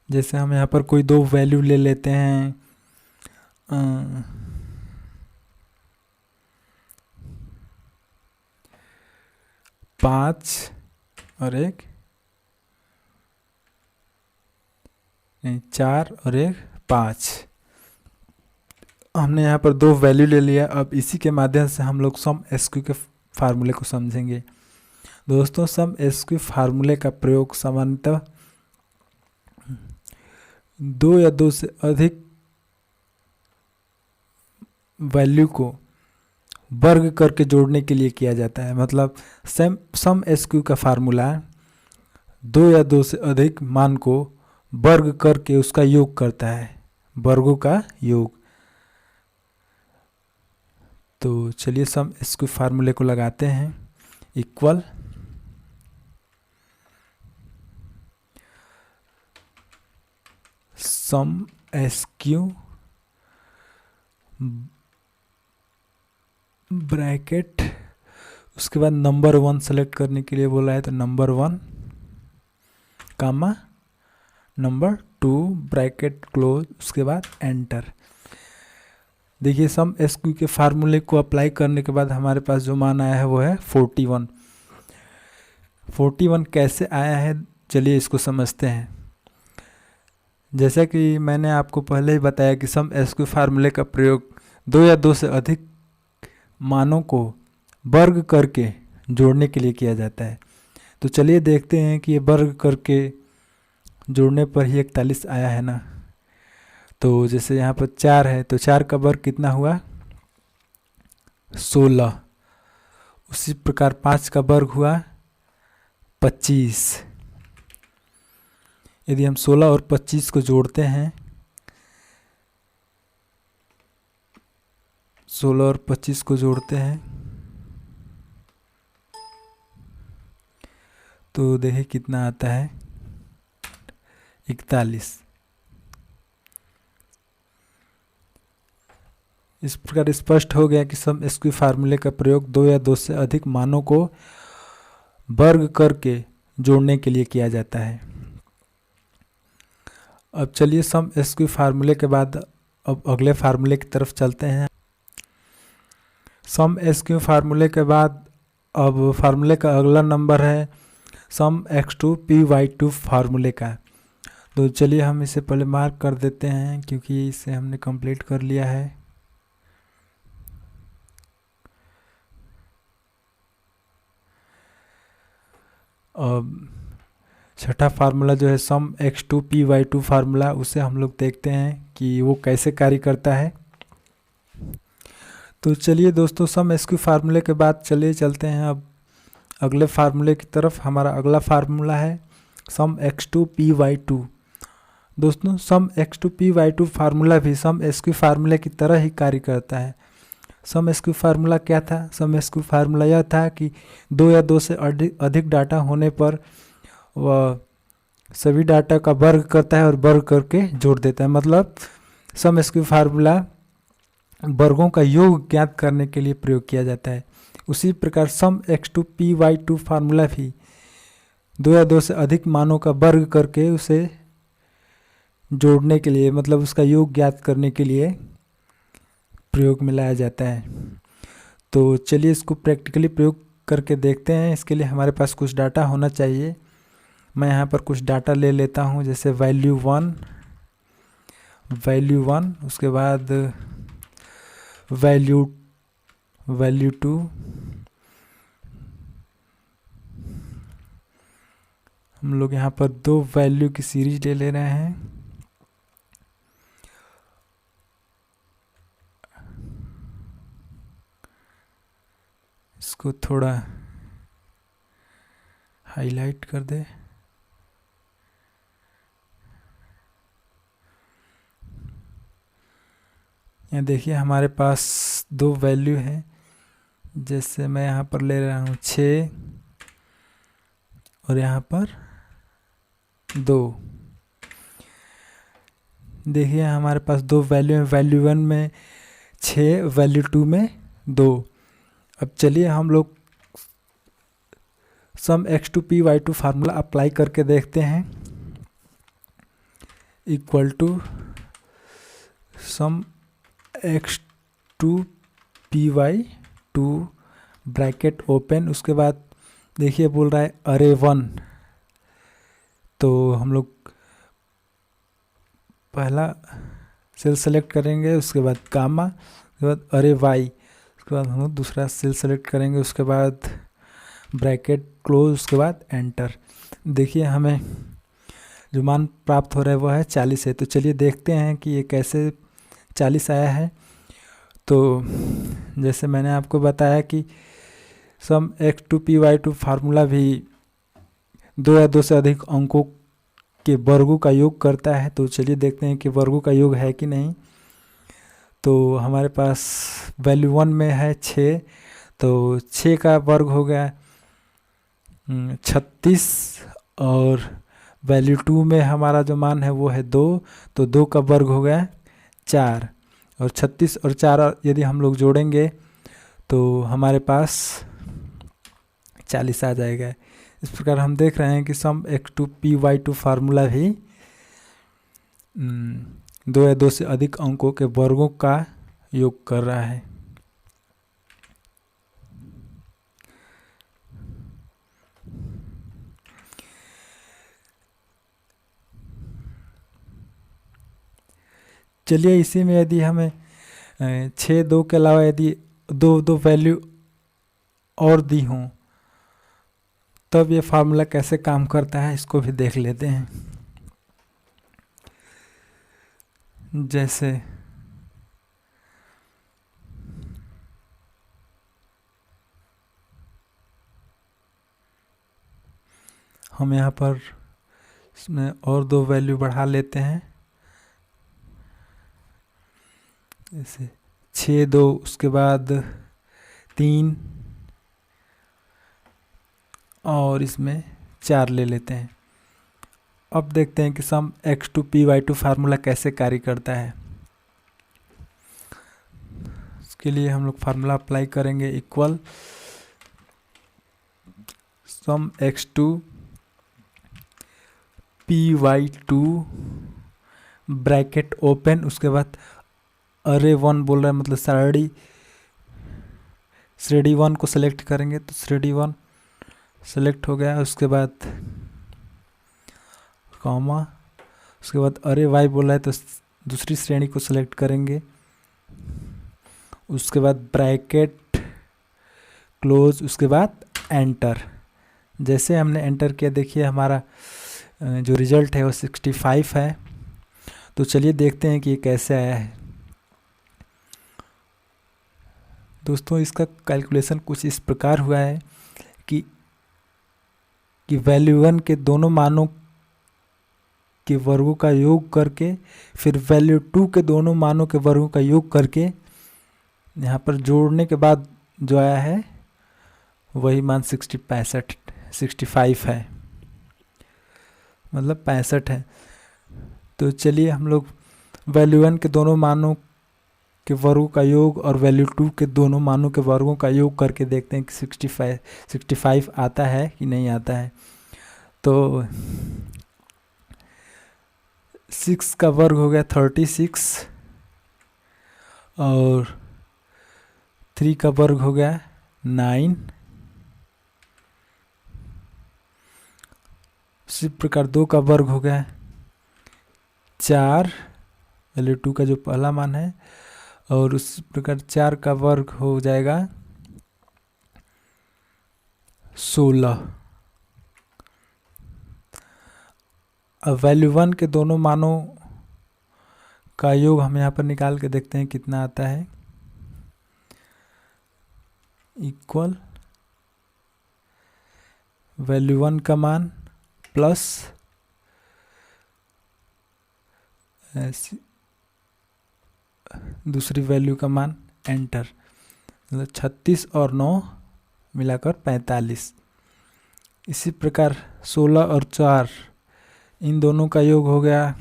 जैसे हम यहाँ पर कोई 2 वैल्यू ले लेते हैं, 5 और 1 नहीं 4 और 1 5। हमने यहाँ पर 2 वैल्यू ले लिया। अब इसी के माध्यम से हम लोग सम एसक्यू के फार्मूले को समझेंगे। दोस्तों सम एसक्यू फार्मूले का प्रयोग सामान्यतः 2 या 2 से अधिक वैल्यू को वर्ग करके जोड़ने के लिए किया जाता है। मतलब सम एसक्यू का फार्मूला 2 या 2 से अधिक मान को वर्ग करके उसका योग करता है, वर्गों का योग। तो चलिए सम इसके फार्मूले को लगाते हैं। इक्वल सम एसक्यू ब्रैकेट, उसके बाद नंबर 1 सेलेक्ट करने के लिए बोला है, तो नंबर 1 कामा नंबर 2 ब्रैकेट क्लोज, उसके बाद एंटर। देखिए सम एसक्यू के फार्मूले को अप्लाई करने के बाद हमारे पास जो मान आया है वो है 41। 41 कैसे आया है, चलिए इसको समझते हैं। जैसा कि मैंने आपको पहले ही बताया कि सम एसक्यू फार्मूले का प्रयोग 2 या 2 से अधिक मानों को वर्ग करके जोड़ने के लिए किया जाता है। तो चलिए देखते हैं कि ये वर्ग करके जोड़ने पर ही 41 आया है ना। तो जैसे यहाँ पर 4 है तो 4 का वर्ग कितना हुआ, 16। उसी प्रकार 5 का वर्ग हुआ 25। यदि हम 16 और 25 को जोड़ते हैं, 16 और 25 को जोड़ते हैं, तो देखिए कितना आता है, 41। इस प्रकार स्पष्ट हो गया कि सम एसक्यू फार्मूले का प्रयोग 2 या 2 से अधिक मानों को वर्ग करके जोड़ने के लिए किया जाता है। अब चलिए सम एसक्यू फार्मूले के बाद अब अगले फार्मूले की तरफ चलते हैं। सम एसक्यू फार्मूले के बाद अब फार्मूले का अगला नंबर है सम x2 py2 फार्मूले का। तो चलिए हम इसे पहले मार्क कर देते हैं क्योंकि इसे हमने कंप्लीट कर लिया है। अब छठा फार्मूला जो है सम x2 py2 फार्मूला, उसे हम लोग देखते हैं कि वो कैसे कार्य करता है। तो चलिए दोस्तों सम एसक्यू फार्मूले के बाद चलिए चलते हैं अब अगले फार्मूले की तरफ। हमारा अगला फार्मूला है सम x2 py2। दोस्तों सम x2 py2 फार्मूला भी सम एसक्यू फार्मूले की तरह ही कार्य करता है। सम एसक्यू फार्मूला क्या था, सम एसक्यू फार्मूला यह था कि 2 या 2 से अधिक डाटा होने पर वह सभी डाटा का वर्ग करता है और वर्ग करके जोड़ देता है। मतलब सम एसक्यू फार्मूला वर्गों का योग ज्ञात करने के लिए प्रयोग किया जाता है। उसी प्रकार सम x2 py2 फार्मूला भी 2 या 2 से अधिक मानों का वर्ग करके उसे जोड़ने के लिए, मतलब उसका योग ज्ञात करने के लिए प्रयोग में लाया जाता है। तो चलिए इसको प्रैक्टिकली प्रयोग करके देखते हैं। इसके लिए हमारे पास कुछ डाटा होना चाहिए। मैं यहाँ पर कुछ डाटा ले लेता हूँ, जैसे वैल्यू 1, उसके बाद वैल्यू 2, हम लोग यहाँ पर 2 वैल्यू की सीरीज ले रहे हैं। इसको थोड़ा हाईलाइट कर दे। यहाँ देखिए हमारे पास 2 वैल्यू हैं। जैसे मैं यहाँ पर ले रहा हूँ 6 और यहाँ पर 2। देखिए हमारे पास 2 वैल्यू हैं, वैल्यू 1 में 6, वैल्यू 2 में 2। अब चलिए हम लोग सम x2 py2 फार्मूला अप्लाई करके देखते हैं। Equal to sum x2 py2 bracket open, उसके बाद देखिए बोल रहा है अरे 1। तो हम लोग पहला सेल सेलेक्ट करेंगे, उसके बाद गामा, उसके बाद अरे y, उसके बाद हम लोग दूसरा सेल सेलेक्ट करेंगे, उसके बाद ब्रैकेट क्लोज, उसके बाद एंटर। देखिए हमें जो मान प्राप्त हो रहा है वो है 40 है। तो चलिए देखते हैं कि ये कैसे 40 आया है। तो जैसे मैंने आपको बताया कि सम x2 py2 फार्मूला भी 2 या 2 से अधिक अंकों के वर्गों का योग करता है। तो चलिए देखते हैं कि वर्गों का योग है कि नहीं। तो हमारे पास वैल्यू 1 में है 6, तो 6 का वर्ग हो गया 36, और वैल्यू 2 में हमारा जो मान है वो है 2, तो 2 का वर्ग हो गया 4, और 36 और 4 यदि हम लोग जोड़ेंगे तो हमारे पास 40 आ जाएगा। इस प्रकार हम देख रहे हैं कि सम x2 py2 फार्मूला भी 2 या 2 से अधिक अंकों के वर्गों का योग कर रहा है। चलिए इसी में यदि हमें 6 2 के अलावा यदि दो वैल्यू और दी हों तब ये फार्मूला कैसे काम करता है इसको भी देख लेते हैं। जैसे हम यहाँ पर इसमें और 2 वैल्यू बढ़ा लेते हैं, जैसे 6 2 उसके बाद 3 और इसमें 4 ले लेते हैं। अब देखते हैं कि सम x2 py2 फार्मूला कैसे कार्य करता है। इसके लिए हम लोग फार्मूला अप्लाई करेंगे, इक्वल सम x2 py2 ब्रैकेट ओपन, उसके बाद अरे 1 बोल रहा है मतलब श्रेणी 1 को सेलेक्ट करेंगे तो श्रेणी 1 सेलेक्ट हो गया। उसके बाद कॉमा, उसके बाद अरे वाई बोला है तो दूसरी श्रेणी को सेलेक्ट करेंगे। उसके बाद ब्रैकेट क्लोज, उसके बाद एंटर। जैसे हमने एंटर किया देखिए हमारा जो रिजल्ट है वो 65 है। तो चलिए देखते हैं कि ये कैसे आया है। दोस्तों इसका कैलकुलेशन कुछ इस प्रकार हुआ है कि वैल्यू 1 के दोनों मानों के वर्गों का योग करके फिर वैल्यू 2 के दोनों मानों के वर्गों का योग करके यहाँ पर जोड़ने के बाद जो आया है वही मान 65 है, मतलब 65 है। तो चलिए हम लोग वैल्यू 1 के दोनों मानों के वर्गों का योग और वैल्यू 2 के दोनों मानों के वर्गों का योग करके देखते हैं कि 65 आता है कि नहीं आता है। तो 6 का वर्ग हो गया 36 और 3 का वर्ग हो गया 9। इसी प्रकार 2 का वर्ग हो गया 4, वैल्यू 2 का जो पहला मान है, और उसी प्रकार 4 का वर्ग हो जाएगा 16। अब वैल्यू 1 के दोनों मानों का योग हम यहाँ पर निकाल के देखते हैं कितना आता है, इक्वल वैल्यू 1 का मान प्लस दूसरी वैल्यू का मान एंटर, मतलब 36 और 9 मिलाकर 45। इसी प्रकार 16 और 4 इन दोनों का योग हो गया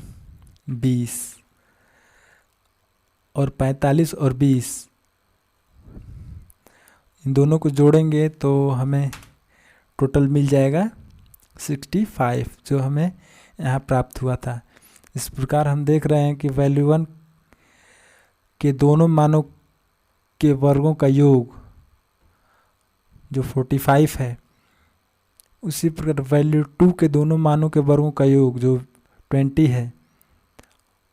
20 और 45 और 20 इन दोनों को जोड़ेंगे तो हमें टोटल मिल जाएगा 65 जो हमें यहाँ प्राप्त हुआ था। इस प्रकार हम देख रहे हैं कि वैल्यू 1 के दोनों मानों के वर्गों का योग जो 45 है, उसी प्रकार वैल्यू 2 के दोनों मानों के वर्गों का योग जो 20 है,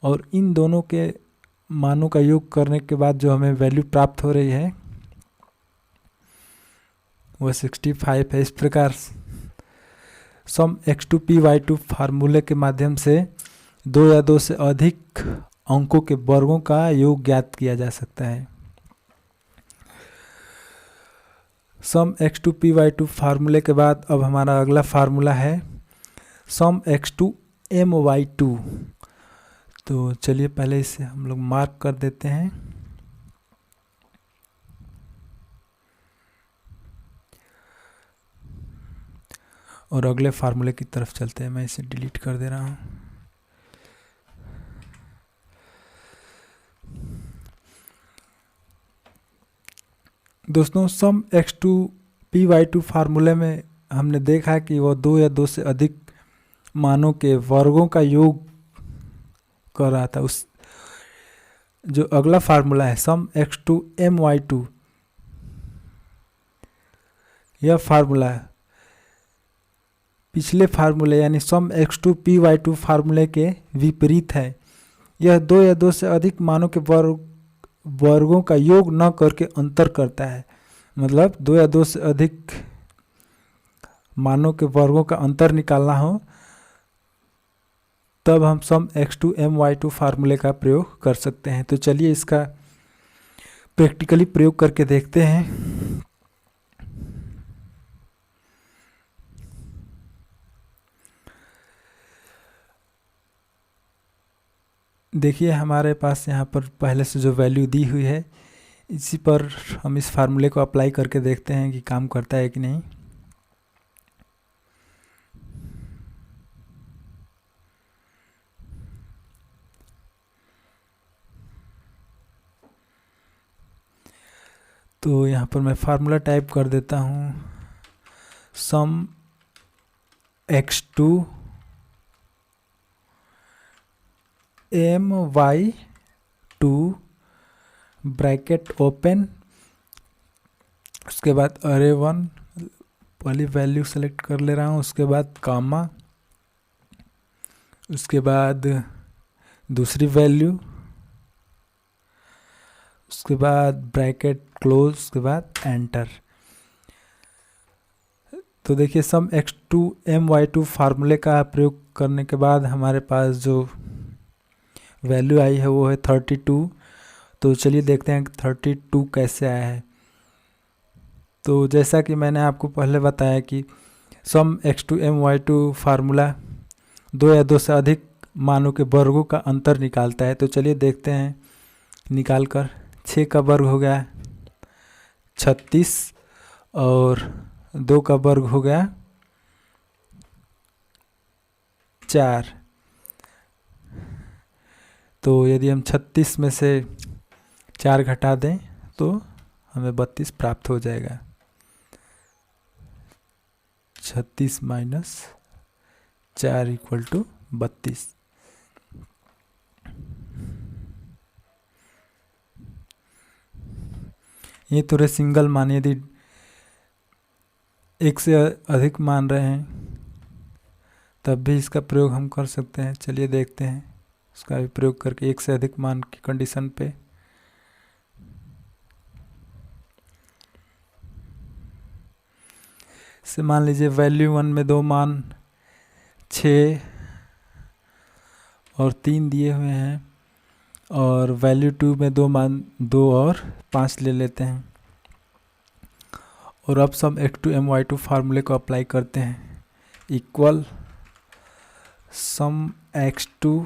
और इन दोनों के मानों का योग करने के बाद जो हमें वैल्यू प्राप्त हो रही है वह 65 है। इस प्रकार सम x2 py2 फार्मूले के माध्यम से 2 या 2 से अधिक अंकों के वर्गों का योग ज्ञात किया जा सकता है। सम x2 py2 फार्मूले के बाद अब हमारा अगला फार्मूला है सम x2 my2। तो चलिए पहले इसे हम लोग मार्क कर देते हैं। और अगले फार्मूले की तरफ चलते हैं। मैं इसे डिलीट कर दे रहा हूँ। दोस्तों, सम x2 p/2 फार्मूले में हमने देखा कि वह 2 या 2 से अधिक मानों के वर्गों का योग कर रहा था। उस जो अगला फार्मूला है सम x2 my2, यह फार्मूला पिछले फार्मूले यानी सम x2 p/2 फार्मूले के विपरीत है। यह 2 या 2 से अधिक मानों के वर्गों का योग न करके अंतर करता है। मतलब 2 या 2 से अधिक मानों के वर्गों का अंतर निकालना हो तब हम सम x2 my2 फार्मूले का प्रयोग कर सकते हैं। तो चलिए इसका प्रैक्टिकली प्रयोग करके देखते हैं। देखिए हमारे पास यहाँ पर पहले से जो वैल्यू दी हुई है, इसी पर हम इस फार्मूले को अप्लाई करके देखते हैं कि काम करता है कि नहीं। तो यहाँ पर मैं फार्मूला टाइप कर देता हूँ सम x2 my2 ब्रैकेट ओपन, उसके बाद अरे 1 पहली वैल्यू सेलेक्ट कर ले रहा हूँ, उसके बाद कामा, उसके बाद दूसरी वैल्यू, उसके बाद ब्रैकेट क्लोज, उसके बाद एंटर। तो देखिए सम x2 my2 फार्मूले का प्रयोग करने के बाद हमारे पास जो वैल्यू आई है वो है 32। तो चलिए देखते हैं कि 32 कैसे आया है। तो जैसा कि मैंने आपको पहले बताया कि सम x2 my2 फार्मूला 2 या 2 से अधिक मानों के वर्गों का अंतर निकालता है। तो चलिए देखते हैं निकाल कर। 6 का वर्ग हो गया 36 और 2 का वर्ग हो गया 4। तो यदि हम 36 में से 4 घटा दें तो हमें 32 प्राप्त हो जाएगा। 36 माइनस 4 इक्वल टू 32। ये थोड़े सिंगल मान, यदि 1 से अधिक मान रहे हैं तब भी इसका प्रयोग हम कर सकते हैं। चलिए देखते हैं इसका भी प्रयोग करके 1 से अधिक मान की कंडीशन पे। से मान लीजिए वैल्यू 1 में 2 मान 6 और 3 दिए हुए हैं, और वैल्यू 2 में 2 मान 2 और 5 ले लेते हैं। और अब सम x2 my2 फार्मूले को अप्लाई करते हैं। इक्वल सम x2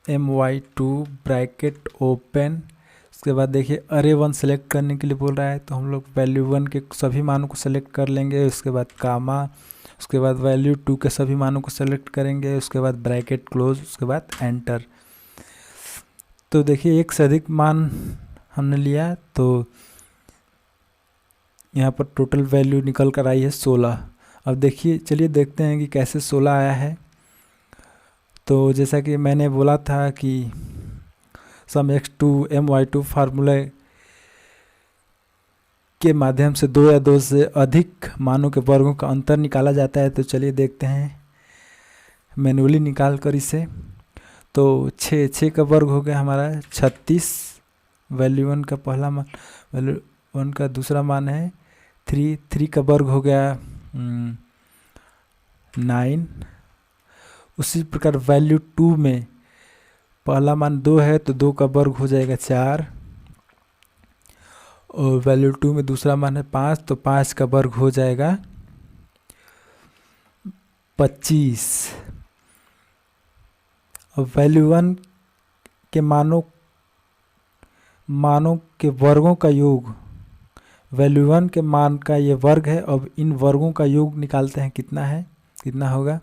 my2 ब्रैकेट ओपन, उसके बाद देखिए अरे 1 सेलेक्ट करने के लिए बोल रहा है तो हम लोग वैल्यू 1 के सभी मानों को सेलेक्ट कर लेंगे। उसके बाद कामा, उसके बाद वैल्यू 2 के सभी मानों को सेलेक्ट करेंगे, उसके बाद ब्रैकेट क्लोज, उसके बाद एंटर। तो देखिए 1 से अधिक मान हमने लिया तो यहाँ पर टोटल वैल्यू निकल कर आई है 16। अब देखिए चलिए देखते हैं कि कैसे 16 आया है। तो जैसा कि मैंने बोला था कि सम x2 my2 फार्मूले के माध्यम से 2 या 2 से अधिक मानों के वर्गों का अंतर निकाला जाता है। तो चलिए देखते हैं मैनुअली निकाल कर इसे। तो 6 का वर्ग हो गया हमारा 36, वैल्यू 1 का पहला मान, वैल्यू 1 का दूसरा मान है 3 का वर्ग हो गया 9। उसी प्रकार वैल्यू 2 में पहला मान 2 है तो 2 का वर्ग हो जाएगा 4, और वैल्यू 2 में दूसरा मान है 5 तो 5 का वर्ग हो जाएगा 25। अब वैल्यू 1 के मानों के वर्गों का योग वैल्यू 1 के मान का ये वर्ग है। अब इन वर्गों का योग निकालते हैं, कितना है, कितना होगा,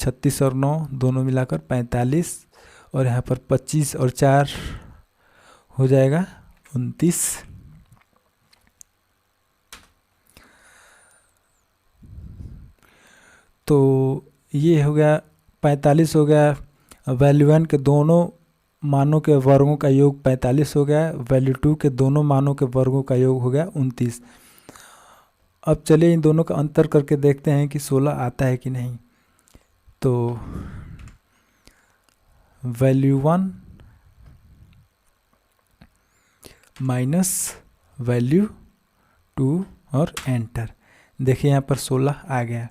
36 और 9 दोनों मिलाकर 45, और यहाँ पर 25 और 4 हो जाएगा 29। तो ये हो गया 45 हो गया। वैल्यू 1 के दोनों मानों के वर्गों का योग 45 हो गया। वैल्यू 2 के दोनों मानों के वर्गों का योग हो गया 29। अब चलिए इन दोनों का अंतर करके देखते हैं कि 16 आता है कि नहीं। तो वैल्यू 1 माइनस वैल्यू 2 और एंटर, देखिए यहाँ पर 16 आ गया।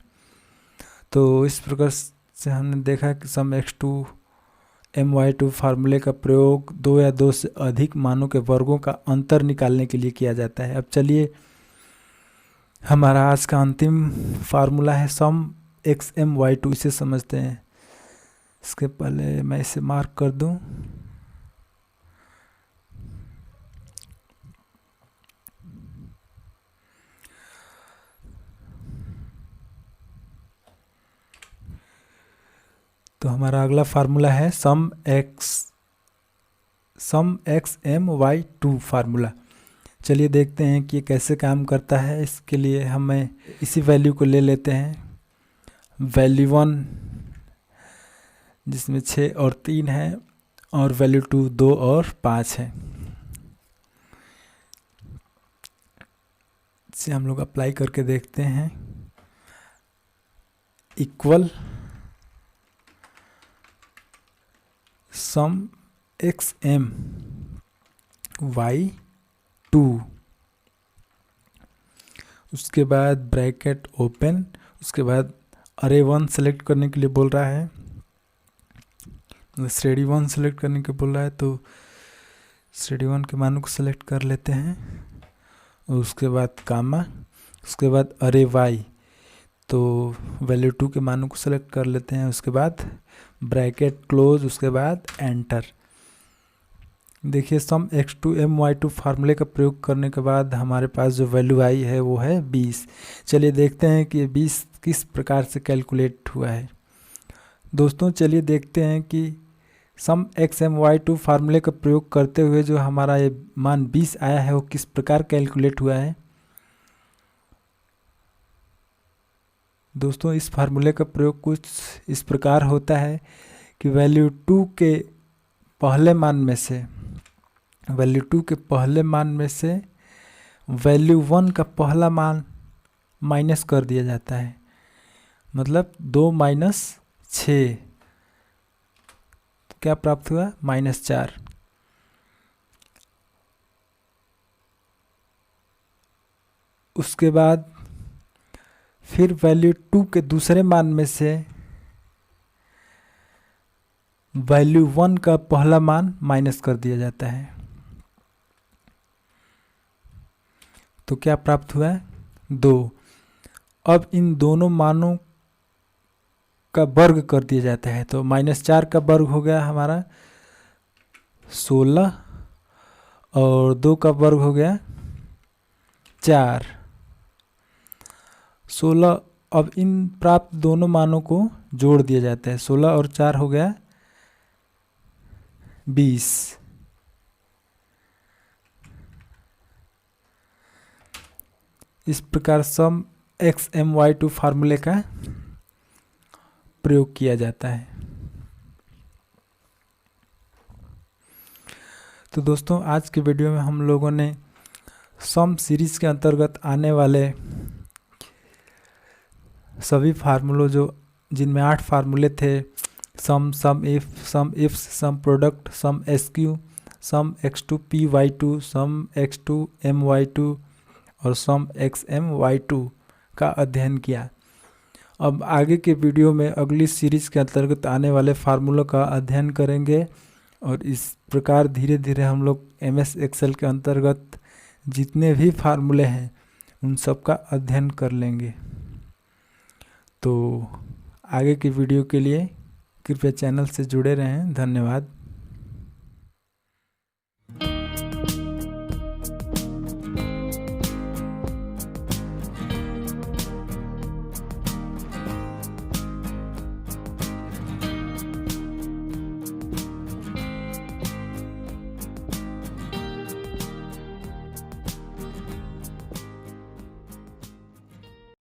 तो इस प्रकार से हमने देखा कि सम x2 my2 फार्मूले का प्रयोग 2 या 2 से अधिक मानों के वर्गों का अंतर निकालने के लिए किया जाता है। अब चलिए हमारा आज का अंतिम फार्मूला है सम xmy2, इसे समझते हैं। इसके पहले मैं इसे मार्क कर दूं। तो हमारा अगला फार्मूला है सम xmy2 फार्मूला। चलिए देखते हैं कि ये कैसे काम करता है। इसके लिए हमें इसी वैल्यू को ले लेते हैं, वैल्यू 1 जिसमें 6 और 3 है, और वैल्यू 2 2 और 5 है। इसे हम लोग अप्लाई करके देखते हैं। इक्वल सम xmy2, उसके बाद ब्रैकेट ओपन, उसके बाद अरे 1 सेलेक्ट करने के लिए बोल रहा है, श्रेणी 1 सेलेक्ट करने के बोल रहा है। तो श्रेणी 1 के मानों को सेलेक्ट कर लेते हैं, और उसके बाद कामा, उसके बाद अरे y, तो वैल्यू 2 के मानों को सेलेक्ट कर लेते हैं, उसके बाद ब्रैकेट क्लोज, उसके बाद एंटर। देखिए सम x2 my2 फार्मूले का प्रयोग करने के बाद हमारे पास जो वैल्यू आई है वो है 20। चलिए देखते हैं कि 20 किस प्रकार से कैलकुलेट हुआ है। दोस्तों चलिए देखते हैं कि सम xmy2 फार्मूले का प्रयोग करते हुए जो हमारा ये मान 20 आया है वो किस प्रकार कैलकुलेट हुआ है। दोस्तों इस फार्मूले का प्रयोग कुछ इस प्रकार होता है कि वैल्यू 2 के पहले मान में से वैल्यू 1 का पहला मान माइनस कर दिया जाता है, मतलब 2 माइनस 6, क्या प्राप्त हुआ, -4। उसके बाद फिर वैल्यू 2 के दूसरे मान में से वैल्यू 1 का पहला मान माइनस कर दिया जाता है, तो क्या प्राप्त हुआ है, 2। अब इन दोनों मानों का वर्ग कर दिया जाता है, तो -4 का वर्ग हो गया हमारा 16, और 2 का वर्ग हो गया 4, 16। अब इन प्राप्त दोनों मानों को जोड़ दिया जाता है, 16 और 4 हो गया 20। इस प्रकार सम xmy2 फार्मूले का प्रयोग किया जाता है। तो दोस्तों आज के वीडियो में हम लोगों ने सम सीरीज के अंतर्गत आने वाले सभी फार्मूलों जिनमें 8 फार्मूले थे, sum if, sum product, sum SQ, sum x2 py2, sum x2 my2 और सम xmy2 का अध्ययन किया। अब आगे के वीडियो में अगली सीरीज के अंतर्गत आने वाले फार्मूलों का अध्ययन करेंगे, और इस प्रकार धीरे धीरे हम लोग MS एक्सेल के अंतर्गत जितने भी फार्मूले हैं उन सब का अध्ययन कर लेंगे। तो आगे की वीडियो के लिए कृपया चैनल से जुड़े रहें। धन्यवाद।